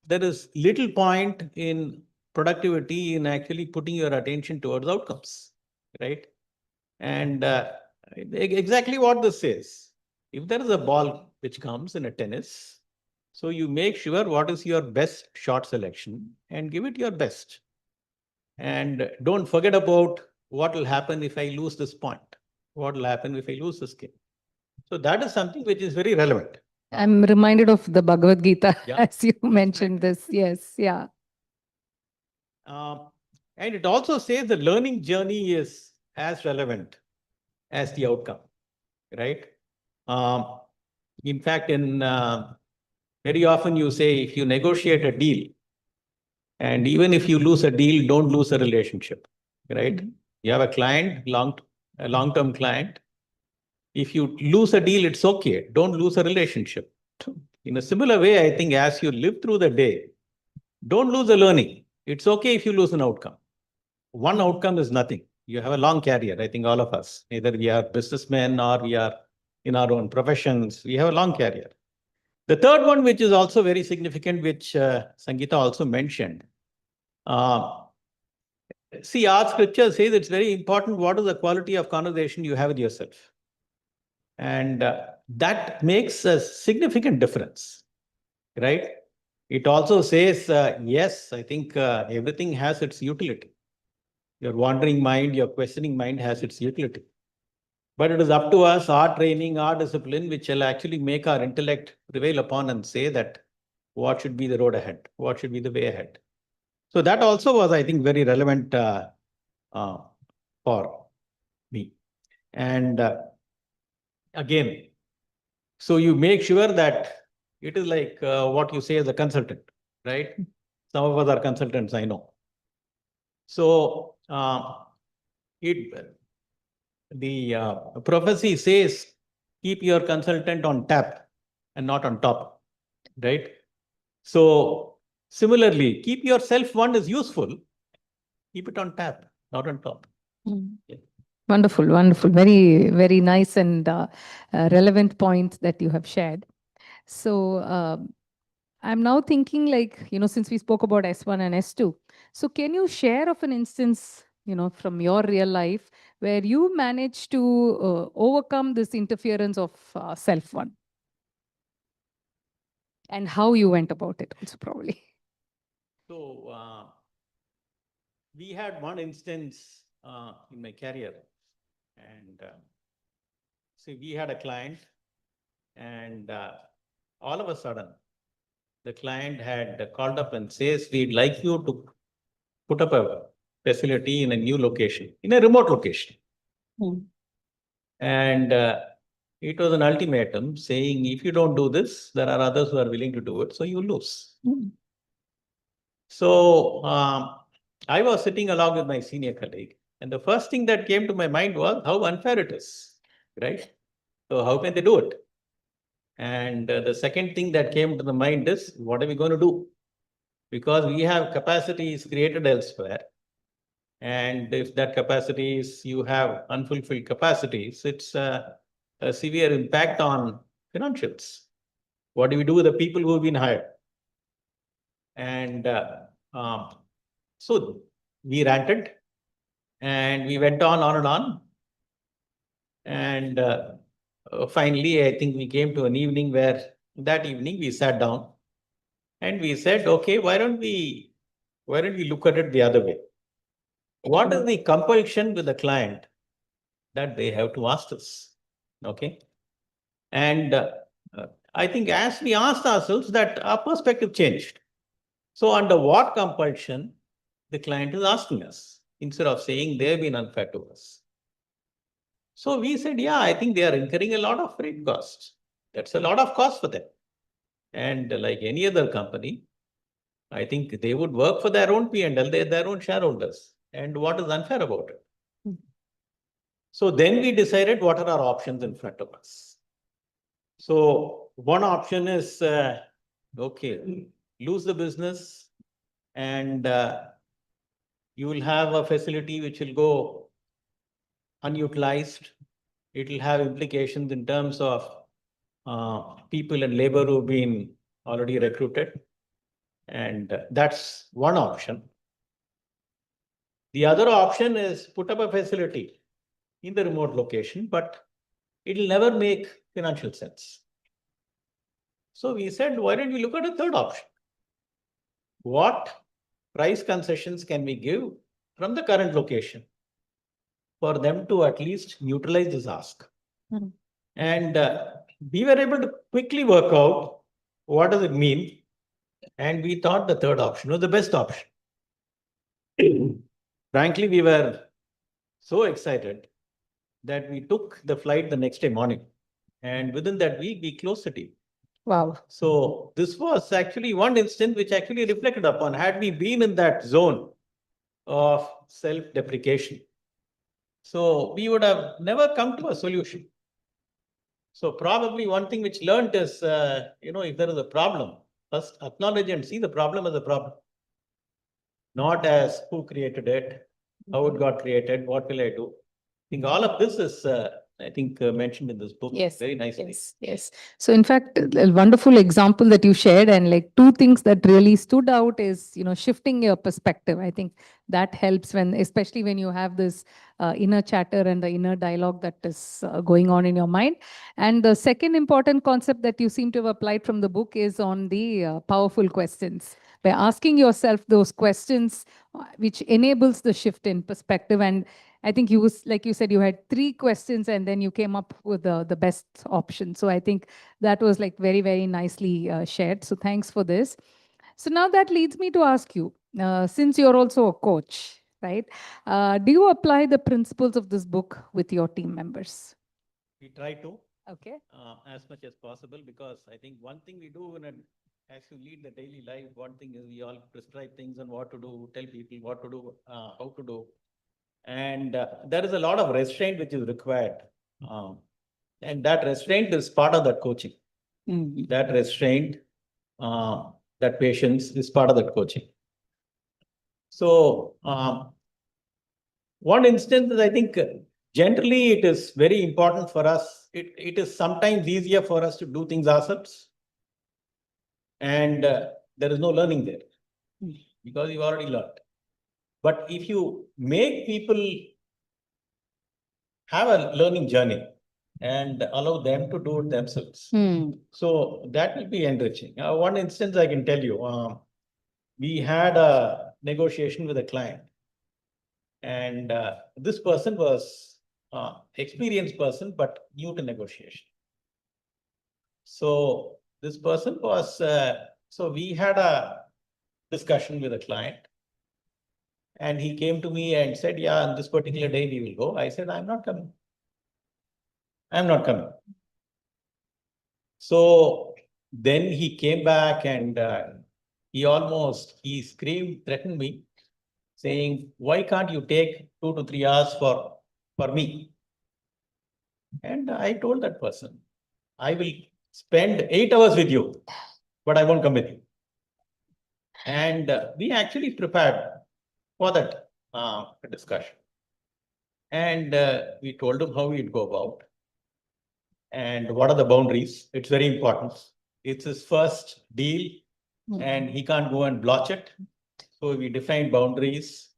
there is little point in productivity in actually putting your attention towards outcomes, right? And exactly what this says. If there is a ball which comes in a tennis, so you make sure what is your best shot selection and give it your best. And don't forget about what will happen if I lose this point. What will happen if I lose this game? So that is something which is very relevant. I'm reminded of the Bhagavad Gita, Yeah. as you mentioned this. Yes, yeah. And it also says the learning journey is as relevant as the outcome, right? In fact, very often you say if you negotiate a deal, and even if you lose a deal, don't lose a relationship, right? Mm-hmm. You have a client, a long-term client. If you lose a deal, it's okay. Don't lose a relationship. In a similar way, I think as you live through the day, don't lose a learning. It's okay if you lose an outcome. One outcome is nothing. You have a long career. I think all of us, either we are businessmen or we are in our own professions, we have a long career. The third one, which is also very significant, which Sangeeta also mentioned. See, our scripture says it's very important what is the quality of conversation you have with yourself. And that makes a significant difference, right? It also says, yes, I think everything has its utility. Your wandering mind, your questioning mind has its utility. But it is up to us, our training, our discipline, which will actually make our intellect prevail upon and say that what should be the road ahead, what should be the way ahead. So that also was, I think, very relevant for me. And again, so you make sure that it is like what you say as a consultant, right? Some of us are consultants, I know. So the prophecy says, keep your consultant on tap and not on top, right? So similarly, keep yourself one is useful, keep it on tap, not on top. Yeah. Wonderful, wonderful. Very, very nice and relevant point that you have shared. So I'm now thinking like, since we spoke about S1 and S2, so can you share of an instance, from your real life where you managed to overcome this interference of self-one? And how you went about it also probably. So we had one instance in my career, and see, we had a client, and all of a sudden, the client had called up and says, we'd like you to put up a facility in a new location, in a remote location. And it was an ultimatum saying, if you don't do this, there are others who are willing to do it, so you lose. So I was sitting along with my senior colleague, and the first thing that came to my mind was how unfair it is, right? So how can they do it? And the second thing that came to the mind is, what are we going to do? Because we have capacities created elsewhere. And if that capacity is, you have unfulfilled capacities, it's a severe impact on financials. What do we do with the people who have been hired? And so we ranted and we went on and on. And finally, I think we came to an evening where that evening we sat down and we said, okay, why don't we look at it the other way? What is the compulsion with the client that they have to ask us? Okay. And I think as we asked ourselves that our perspective changed. So under what compulsion the client is asking us instead of saying they've been unfair to us? So we said, yeah, I think they are incurring a lot of freight costs. That's a lot of cost for them. And like any other company, I think they would work for their own P&L, their own shareholders. And what is unfair about it? So then we decided what are our options in front of us. So one option is, okay, lose the business and you will have a facility which will go unutilized. It will have implications in terms of people and labor who've been already recruited. And that's one option. The other option is put up a facility in the remote location, but it will never make financial sense. So we said, why don't we look at a third option? What price concessions can we give from the current location for them to at least neutralize this ask? And we were able to quickly work out what does it mean. And we thought the third option was the best option. Frankly, we were so excited that we took the flight the next day morning. And within that week, we closed the deal. Wow. So this was actually one instance which actually reflected upon, had we been in that zone of self-deprecation, so we would have never come to a solution. So probably one thing which learned is, if there is a problem, first acknowledge and see the problem as a problem, not as who created it, how it got created, what will I do? I think all of this is, mentioned in this book Yes, very nicely. Yes, yes. So in fact, a wonderful example that you shared, and like two things that really stood out is, shifting your perspective. I think that helps especially when you have this inner chatter and the inner dialogue that is going on in your mind. And the second important concept that you seem to have applied from the book is on the powerful questions. By asking yourself those questions, which enables the shift in perspective. And I think like you said, you had 3 questions and then you came up with the best option. So I think that was like very, very nicely shared. So thanks for this. So now that leads me to ask you, since you're also a coach, right? Do you apply the principles of this book with your team members? We try to. Okay. As much as possible, because I think one thing we do as you lead the daily life, one thing is we all prescribe things on what to do, tell people what to do, how to do. And there is a lot of restraint which is required. And that restraint is part of that coaching. That restraint, that patience is part of that coaching. So one instance is, I think, generally it is very important for us. It is sometimes easier for us to do things ourselves. And there is no learning there because you've already learned. But if you make people have a learning journey and allow them to do it themselves, so that will be enriching. One instance I can tell you, we had a negotiation with a client, and this person was experienced person, but new to negotiation. So this person was, so we had a discussion with a client. And he came to me and said, yeah, on this particular day we will go. I said, I'm not coming. I'm not coming. So then he came back and he screamed, threatened me, saying, why can't you take 2 to 3 hours for me? And I told that person, I will spend 8 hours with you, but I won't come with you. And we actually prepared for that discussion. And we told him how we'd go about and what are the boundaries. It's very important. It's his first deal and he can't go and blotch it. So we defined boundaries.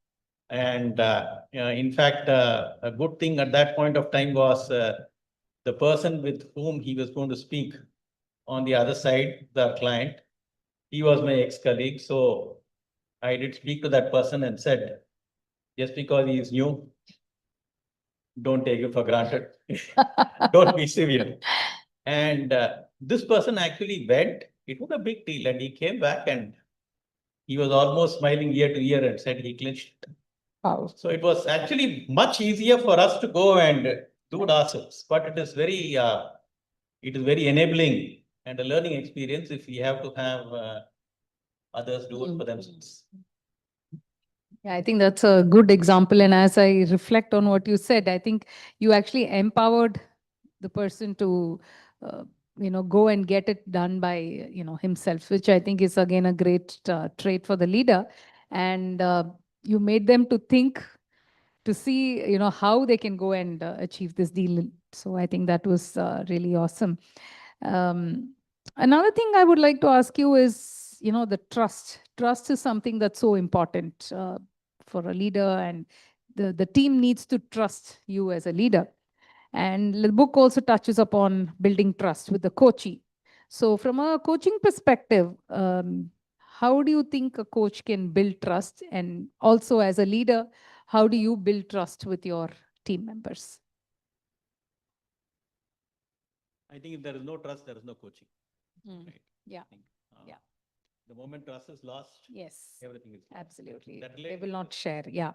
And in fact, a good thing at that point of time was the person with whom he was going to speak on the other side, the client, he was my ex-colleague. So I did speak to that person and said, just because he is new, don't take it for granted. Don't be severe. And this person actually went, it was a big deal. And he came back and he was almost smiling ear to ear and said he clinched. Wow. So it was actually much easier for us to go and do it ourselves. But it is very enabling and a learning experience if we have to have others do it for themselves. Yeah, I think that's a good example. And as I reflect on what you said, I think you actually empowered the person to, go and get it done by, himself, which I think is again a great trait for the leader. And you made them to think, to see, how they can go and achieve this deal. So I think that was really awesome. Another thing I would like to ask you is, the trust. Trust is something that's so important for a leader, and the team needs to trust you as a leader. And the book also touches upon building trust with the coachee. So from a coaching perspective, how do you think a coach can build trust? And also as a leader, how do you build trust with your team members? I think if there is no trust, there is no coaching. Right? Yeah. I think, Yeah. The moment trust is lost, Yes, everything is lost. absolutely. That They will not share. Yeah.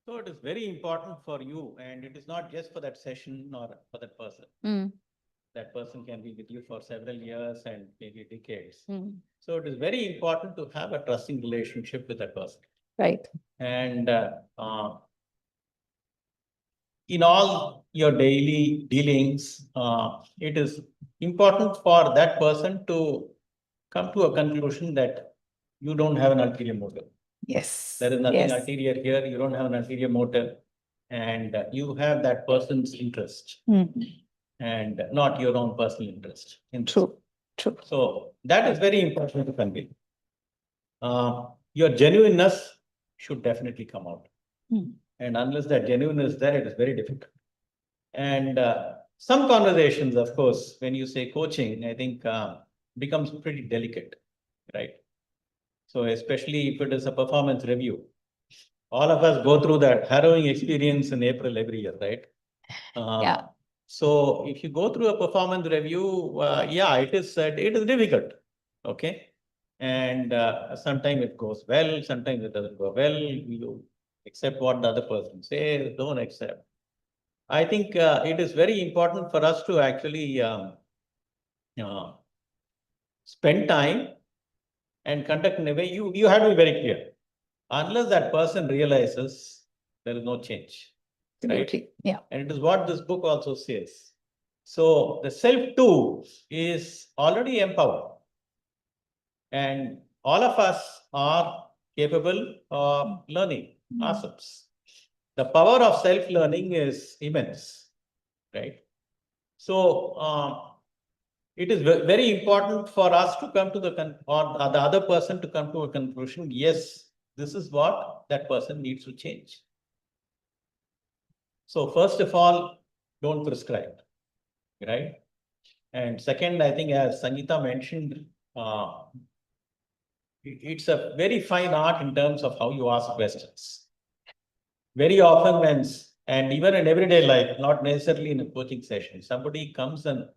So it is very important for you, and it is not just for that session or for that person. Mm. That person can be with you for several years and maybe decades. Mm. So it is very important to have a trusting relationship with that person. Right. And in all your daily dealings, it is important for that person to come to a conclusion that you don't have an ulterior motive. Yes. There is nothing Yes. ulterior here. You don't have an ulterior motive, and you have that person's interest and not your own personal interest. True. True. So that is very important to convey. Your genuineness should definitely come out. And unless that genuineness is there, it is very difficult. And some conversations, of course, when you say coaching, I think becomes pretty delicate, right? So especially if it is a performance review, all of us go through that harrowing experience in April every year, right? Yeah. So if you go through a performance review, yeah, it is difficult, okay? And sometimes it goes well, sometimes it doesn't go well. You accept what the other person says, don't accept. I think it is very important for us to actually spend time and conduct in a way you have to be very clear. Unless that person realizes, there is no change. Absolutely. Right? Yeah. And it is what this book also says. So the self too is already empowered. And all of us are capable of learning ourselves. The power of self-learning is immense, right? So it is very important for us to come to the other person to come to a conclusion. Yes, this is what that person needs to change. So first of all, don't prescribe, right? And second, I think as Sangeeta mentioned, it's a very fine art in terms of how you ask questions. Very often and even in everyday life, not necessarily in a coaching session, somebody comes and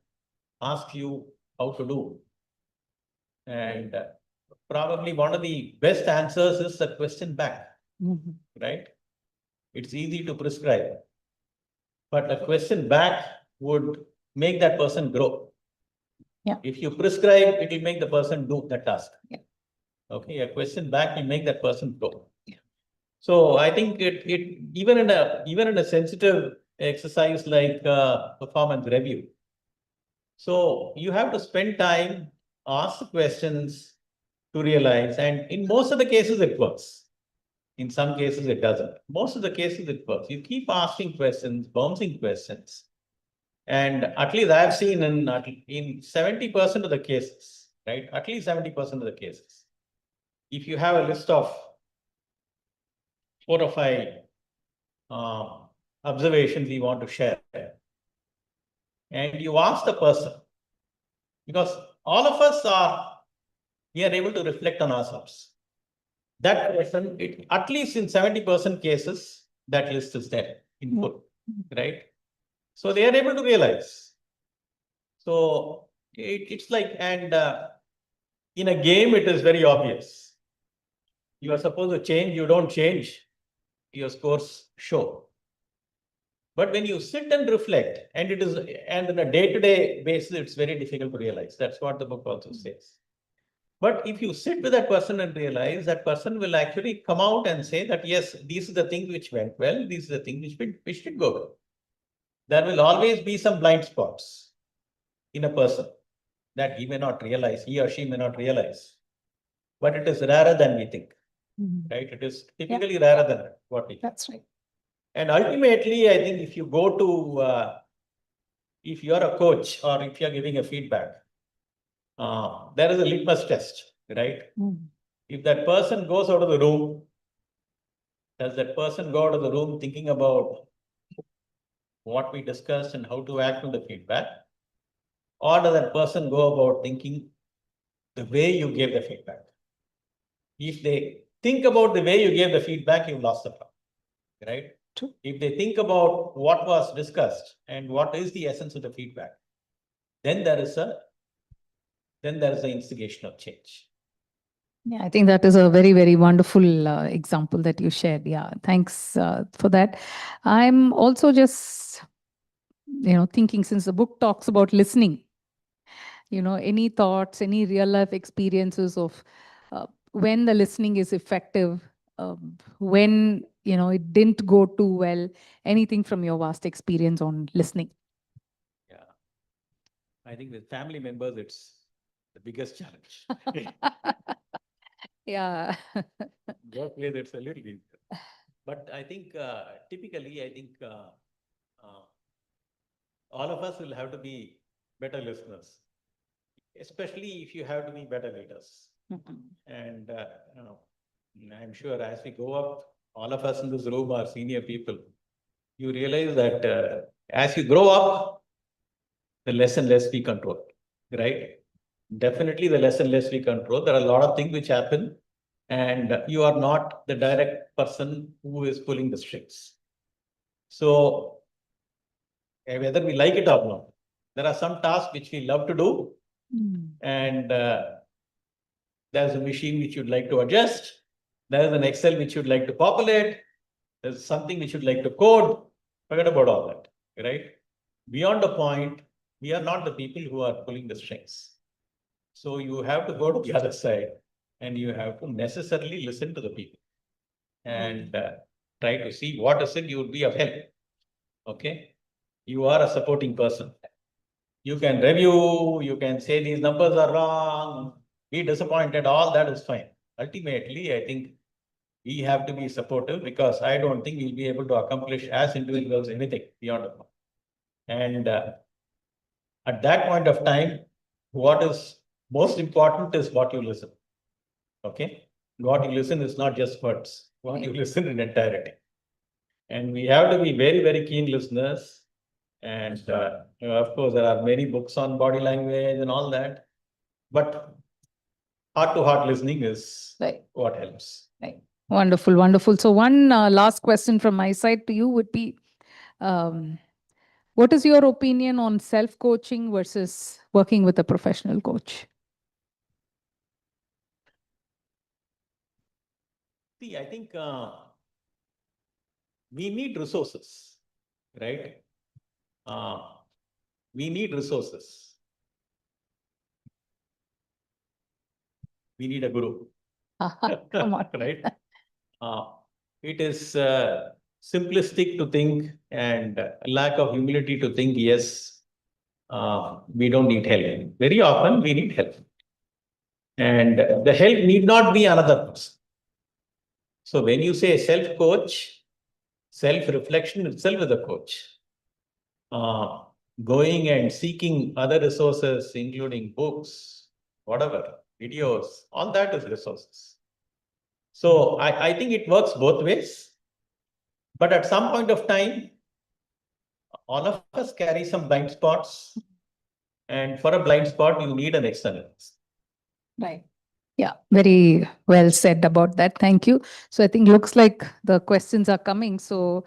asks you how to do. And probably one of the best answers is a question back, right? It's easy to prescribe, but a question back would make that person grow. Yeah. If you prescribe, it will make the person do the task. Yeah. Okay, a question back will make that person grow. Yeah. So I think it even in a sensitive exercise like performance review. So you have to spend time, ask questions to realize, and in most of the cases it works. In some cases it doesn't. Most of the cases it works. You keep asking questions, bouncing questions. And at least I've seen in 70% of the cases, right? At least 70% of the cases. If you have a list of 4 or 5 observations we want to share. And you ask the person, because all of us we are able to reflect on ourselves. That person, at least in 70% cases, that list is there in full, right? So they are able to realize. So it's like, and in a game, it is very obvious. You are supposed to change, you don't change, your scores show. But when you sit and reflect, and on a day-to-day basis, it's very difficult to realize. That's what the book also says. But if you sit with that person and realize, that person will actually come out and say that, yes, these are the things which went well, these are the things which did go well. There will always be some blind spots in a person that he may not realize, he or she may not realize. But it is rarer than we think, right? It is typically rarer than what we think. That's right. And ultimately, I think if you go to, if you're a coach or if you're giving a feedback, there is a litmus test, right? If that person goes out of the room, does that person go out of the room thinking about what we discussed and how to act on the feedback? Or does that person go about thinking the way you gave the feedback? If they think about the way you gave the feedback, you've lost the problem, right? True. If they think about what was discussed and what is the essence of the feedback, then there is an instigation of change. Yeah, I think that is a very, very wonderful example that you shared. Yeah, thanks for that. I'm also just, thinking, since the book talks about listening, any thoughts, any real life experiences of when the listening is effective, when, it didn't go too well, anything from your vast experience on listening? Yeah. I think with family members, it's the biggest challenge. Yeah. Workplace, it's a little easier. But I think typically, all of us will have to be better listeners, especially if you have to be better leaders. And I'm sure as we go up, all of us in this room are senior people. You realize that as you grow up, the less and less we control, right? Definitely the less and less we control. There are a lot of things which happen, and you are not the direct person who is pulling the strings. So whether we like it or not, there are some tasks which we love to do, and there's a machine which you'd like to adjust. There's an Excel which you'd like to populate. There's something which you'd like to code. Forget about all that, right? Beyond a point, we are not the people who are pulling the strings. So you have to go to the other side and you have to necessarily listen to the people and try to see what is it you would be of help. Okay. You are a supporting person. You can review, you can say these numbers are wrong, be disappointed, all that is fine. Ultimately, I think we have to be supportive, because I don't think we'll be able to accomplish as individuals anything beyond a point. And at that point of time, what is most important is what you listen. Okay. What you listen is not just words, what you listen in entirety. And we have to be very, very keen listeners. And of course, there are many books on body language and all that. But heart-to-heart listening is what helps. Right. Wonderful, wonderful. So one last question from my side to you would be, what is your opinion on self-coaching versus working with a professional coach? See, I think we need resources, right? We need resources. We need a guru. Come on. Right? It is simplistic to think, and lack of humility to think, yes, we don't need help. Very often we need help. And the help need not be another person. So when you say self-coach, self-reflection itself is a coach. Going and seeking other resources, including books, whatever, videos, all that is resources. So I think it works both ways. But at some point of time, all of us carry some blind spots. And for a blind spot, you need an external. Right. Yeah, very well said about that. Thank you. So I think looks like the questions are coming. So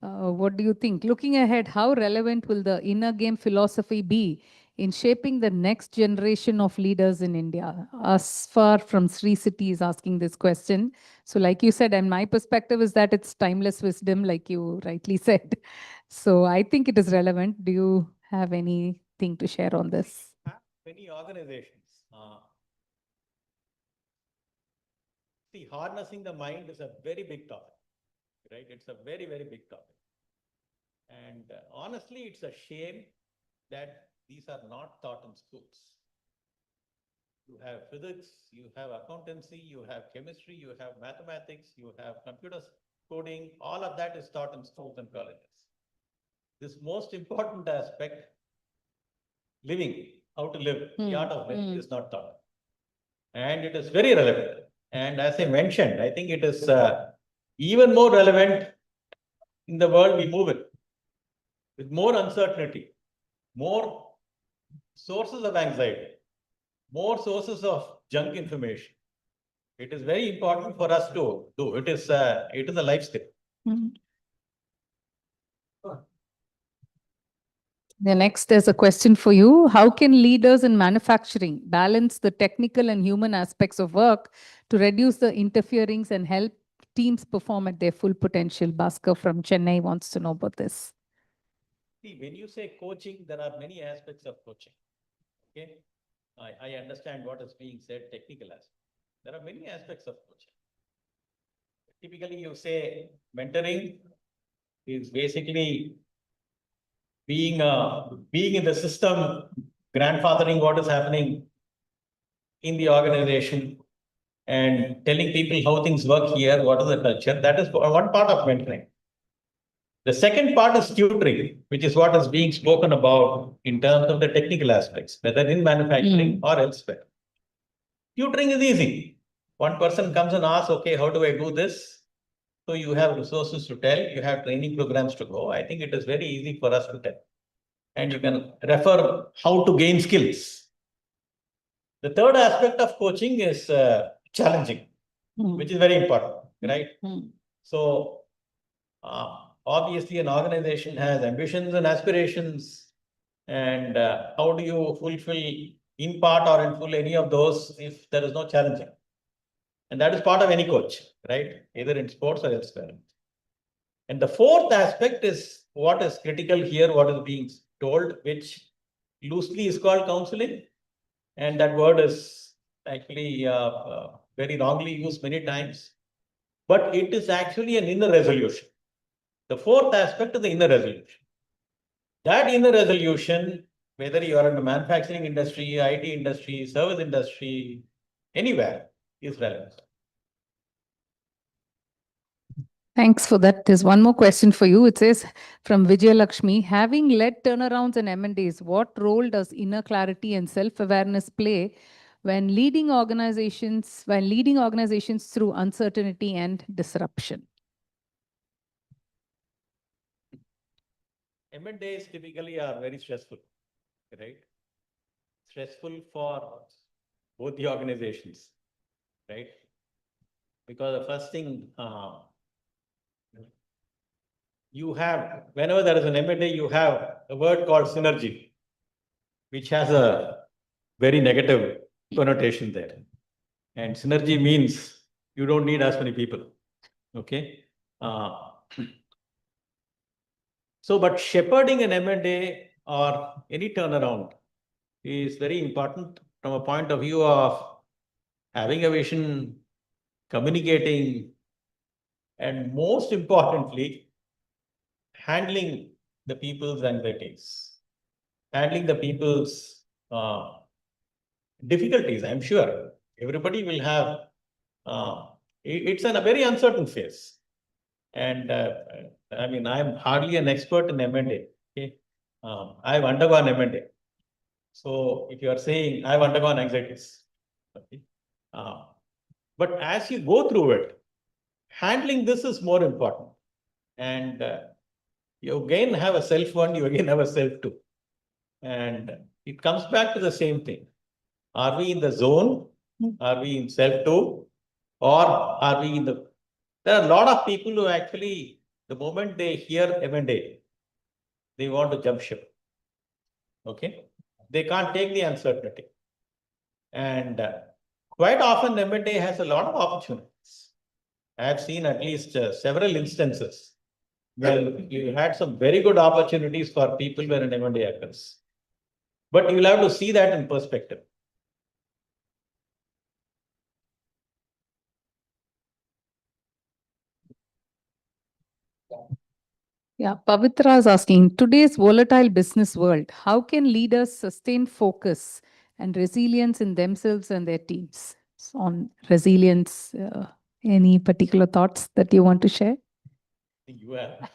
what do you think? Looking ahead, how relevant will the inner game philosophy be in shaping the next generation of leaders in India? Asfar from Sri City is asking this question. So like you said, and my perspective is that it's timeless wisdom, like you rightly said. So I think it is relevant. Do you have anything to share on this? Many organizations. See, harnessing the mind is a very big topic, right? It's a very, very big topic. And honestly, it's a shame that these are not taught in schools. You have physics, you have accountancy, you have chemistry, you have mathematics, you have computer coding, all of that is taught in schools and colleges. This most important aspect, living, how to live, the art of living is not taught. And it is very relevant. And as I mentioned, I think it is even more relevant in the world we move in, with more uncertainty, more sources of anxiety, more sources of junk information. It is very important for us to do. It is a life skill. The next, there's a question for you. How can leaders in manufacturing balance the technical and human aspects of work to reduce the interference and help teams perform at their full potential? Bhaskar from Chennai wants to know about this. See, when you say coaching, there are many aspects of coaching. Okay, I understand what is being said, technical aspect. There are many aspects of coaching. Typically, you say mentoring is basically being in the system, grandfathering what is happening in the organization and telling people how things work here, what is the culture. That is one part of mentoring. The second part is tutoring, which is what is being spoken about in terms of the technical aspects, whether in manufacturing or elsewhere. Tutoring is easy. One person comes and asks, okay, how do I do this? So you have resources to tell, you have training programs to go. I think it is very easy for us to tell. And you can refer how to gain skills. The third aspect of coaching is challenging, which is very important, right? So obviously an organization has ambitions and aspirations, and how do you fulfill in part or in full any of those if there is no challenging? And that is part of any coach, right? Either in sports or elsewhere. And the fourth aspect is what is critical here, what is being told, which loosely is called counseling. And that word is actually very wrongly used many times. But it is actually an inner resolution. The fourth aspect is the inner resolution. That inner resolution, whether you are in the manufacturing industry, IT industry, service industry, anywhere, is relevant. Thanks for that. There's one more question for you. It says from Vijay Lakshmi, having led turnarounds and M&As, what role does inner clarity and self-awareness play when leading organizations through uncertainty and disruption? M&As typically are very stressful, right? Stressful for both the organizations, right? Because the first thing, you have, whenever there is an M&A, you have a word called synergy, which has a very negative connotation there. And synergy means you don't need as many people, okay? So, but shepherding an M&A or any turnaround is very important from a point of view of having a vision, communicating, and most importantly, handling the people's anxieties, handling the people's difficulties. I'm sure everybody will have, it's in a very uncertain phase. And I mean, I'm hardly an expert in M&A. Okay? I've undergone M&A. So if you are saying I've undergone anxieties, okay? But as you go through it, handling this is more important. And you again have a self one, you again have a self two. And it comes back to the same thing. Are we in the zone? Are we in self two? Or are we in the... There are a lot of people who actually, the moment they hear M&A, they want to jump ship. Okay? They can't take the uncertainty. And quite often M&A has a lot of opportunities. I have seen at least several instances where you had some very good opportunities for people where an M&A occurs. But you'll have to see that in perspective. Yeah, Pavitra is asking, today's volatile business world, how can leaders sustain focus and resilience in themselves and their teams? So on resilience, any particular thoughts that you want to share? You have.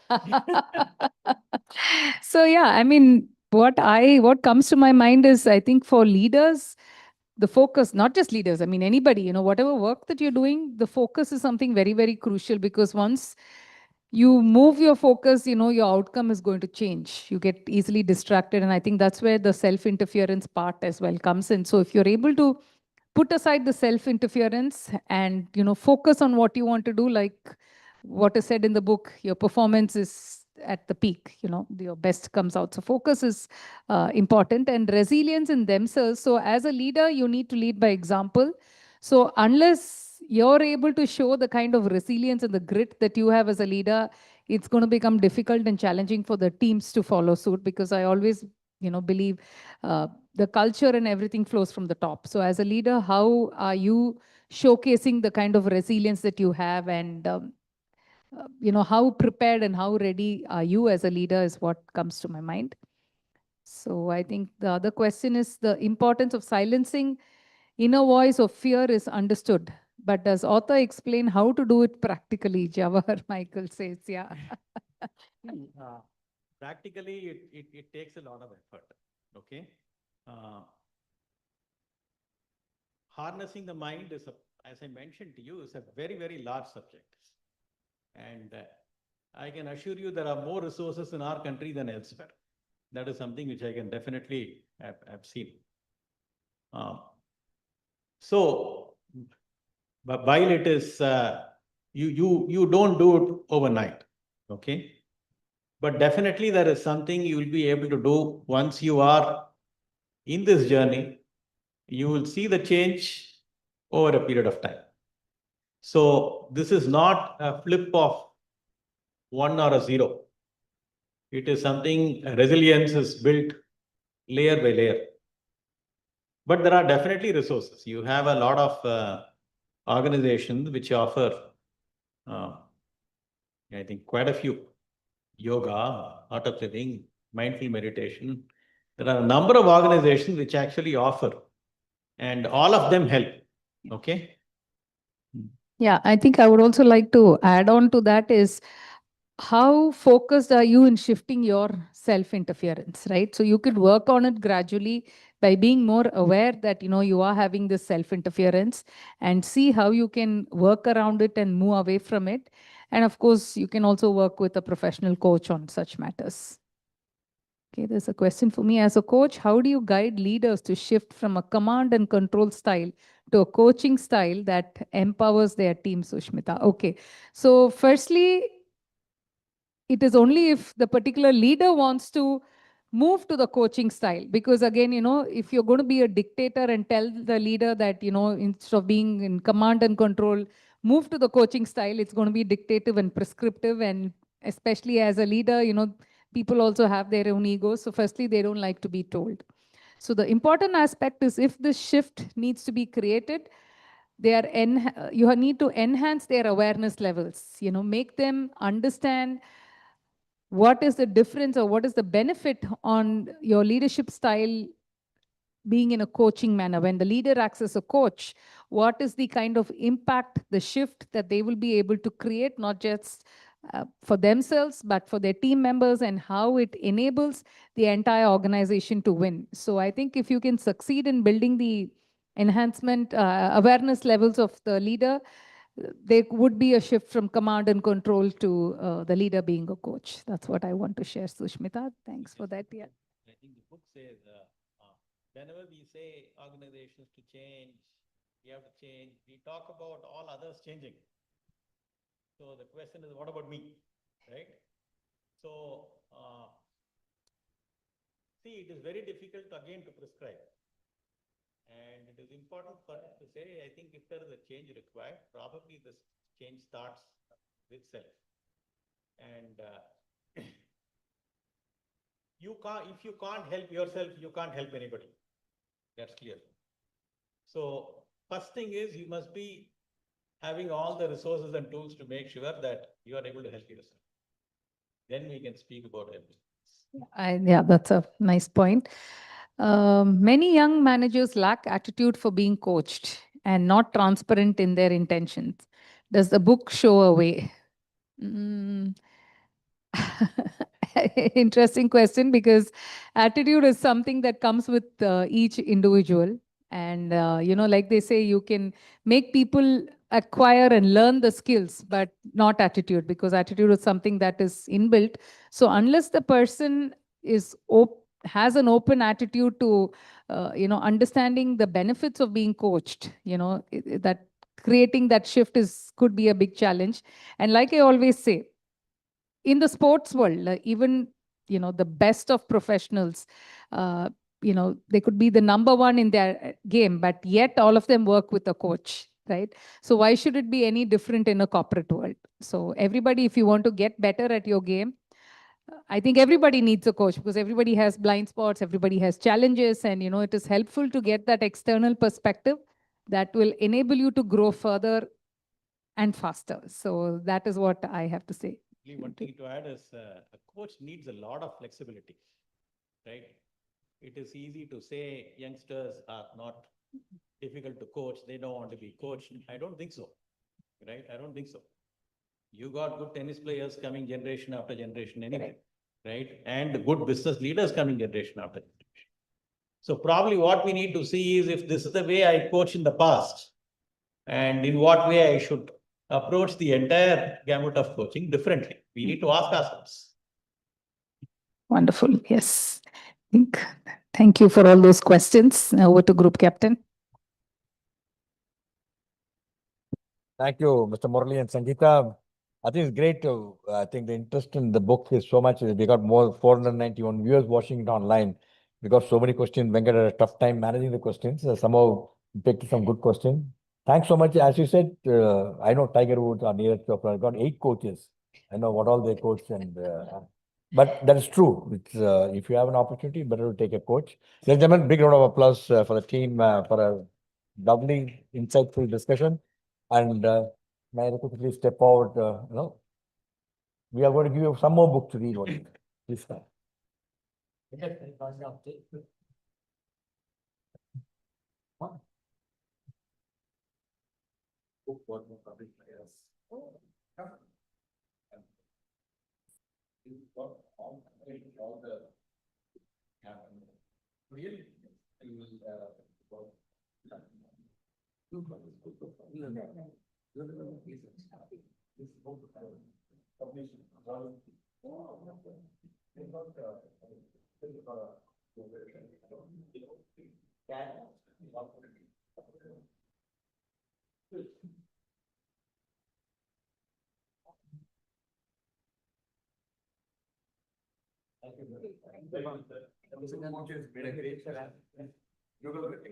So yeah, I mean, what comes to my mind is, I think for leaders, the focus, not just leaders, I mean, anybody, whatever work that you're doing, the focus is something very, very crucial, because once you move your focus, your outcome is going to change. You get easily distracted. And I think that's where the self-interference part as well comes in. So if you're able to put aside the self-interference and, focus on what you want to do, like what is said in the book, your performance is at the peak, your best comes out. So focus is important, and resilience in themselves. So as a leader, you need to lead by example. So unless you're able to show the kind of resilience and the grit that you have as a leader, it's going to become difficult and challenging for the teams to follow suit, because I always, believe the culture and everything flows from the top. So as a leader, how are you showcasing the kind of resilience that you have, and how prepared and how ready are you as a leader is what comes to my mind. So I think the other question is, the importance of silencing inner voice of fear is understood, but does author explain how to do it practically? Jawahar Michael says, yeah. Practically, it takes a lot of effort. Okay. Harnessing the mind is, as I mentioned to you, is a very, very large subject. And I can assure you there are more resources in our country than elsewhere. That is something which I can definitely have seen. So, but while it is, you don't do it overnight, okay? But definitely there is something you will be able to do once you are in this journey. You will see the change over a period of time. So this is not a flip of 1 or a 0. It is something, resilience is built layer by layer. But there are definitely resources. You have a lot of organizations which offer, I think, quite a few. Yoga, art of living, mindful meditation. There are a number of organizations which actually offer, and all of them help. Okay. Yeah, I think I would also like to add on to that is, how focused are you in shifting your self-interference, right? So you could work on it gradually by being more aware that, you are having this self-interference, and see how you can work around it and move away from it. And of course, you can also work with a professional coach on such matters. Okay, there's a question for me. As a coach, how do you guide leaders to shift from a command and control style to a coaching style that empowers their team, Sushmita? Okay, so firstly, it is only if the particular leader wants to move to the coaching style. Because again, if you're going to be a dictator and tell the leader that, instead of being in command and control, move to the coaching style, it's going to be dictative and prescriptive. And especially as a leader, people also have their own egos. So firstly, they don't like to be told. So the important aspect is, if this shift needs to be created, you need to enhance their awareness levels, make them understand what is the difference or what is the benefit on your leadership style being in a coaching manner. When the leader acts as a coach, what is the kind of impact, the shift that they will be able to create, not just for themselves, but for their team members, and how it enables the entire organization to win. So I think if you can succeed in building the enhancement awareness levels of the leader, there would be a shift from command and control to the leader being a coach. That's what I want to share, Sushmita. Thanks for that. Yeah. I think the book says, whenever we say organizations to change, we have to change, we talk about all others changing. So the question is, what about me, right? So, see, it is very difficult again to prescribe. And it is important for us to say, I think if there is a change required, probably this change starts with self. And if you can't help yourself, you can't help anybody. That's clear. So first thing is you must be having all the resources and tools to make sure that you are able to help yourself. Then we can speak about everything. Yeah, that's a nice point. Many young managers lack attitude for being coached and not transparent in their intentions. Does the book show a way? Interesting question, because attitude is something that comes with each individual. And, like they say, you can make people acquire and learn the skills, but not attitude, because attitude is something that is inbuilt. So unless the person is has an open attitude to, understanding the benefits of being coached, that creating that shift could be a big challenge. And like I always say, in the sports world, even the best of professionals, they could be the number one in their game, but yet all of them work with a coach, right? So why should it be any different in a corporate world? So everybody, if you want to get better at your game, I think everybody needs a coach, because everybody has blind spots, everybody has challenges, and it is helpful to get that external perspective that will enable you to grow further and faster. So that is what I have to say. One thing to add is a coach needs a lot of flexibility, right? It is easy to say youngsters are not difficult to coach. They don't want to be coached. I don't think so, right? I don't think so. You got good tennis players coming generation after generation anyway, right? And good business leaders coming generation after generation. So probably what we need to see is if this is the way I coached in the past, and in what way I should approach the entire gamut of coaching differently. We need to ask ourselves. Wonderful. Yes. Thank you for all those questions. Now over to Group Captain. Thank you, Mr. Murali and Sangeeta. I think it's great to, I think the interest in the book is so much. We got more 491 viewers watching it online. We got so many questions. Venkat had a tough time managing the questions. Somehow picked some good questions. Thanks so much. As you said, I know Tiger Woods or Neeraj Chopra got 8 coaches. I know what all they coach, and but that is true. It's if you have an opportunity, better to take a coach. Ladies and gentlemen, big round of applause for the team for a lovely, insightful discussion. And may I request you please step forward? We are going to give you some more books to read. Please start. Good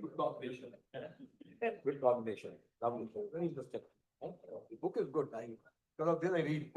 combination. Good combination. Lovely. Very interesting. The book is good. Because of this I read.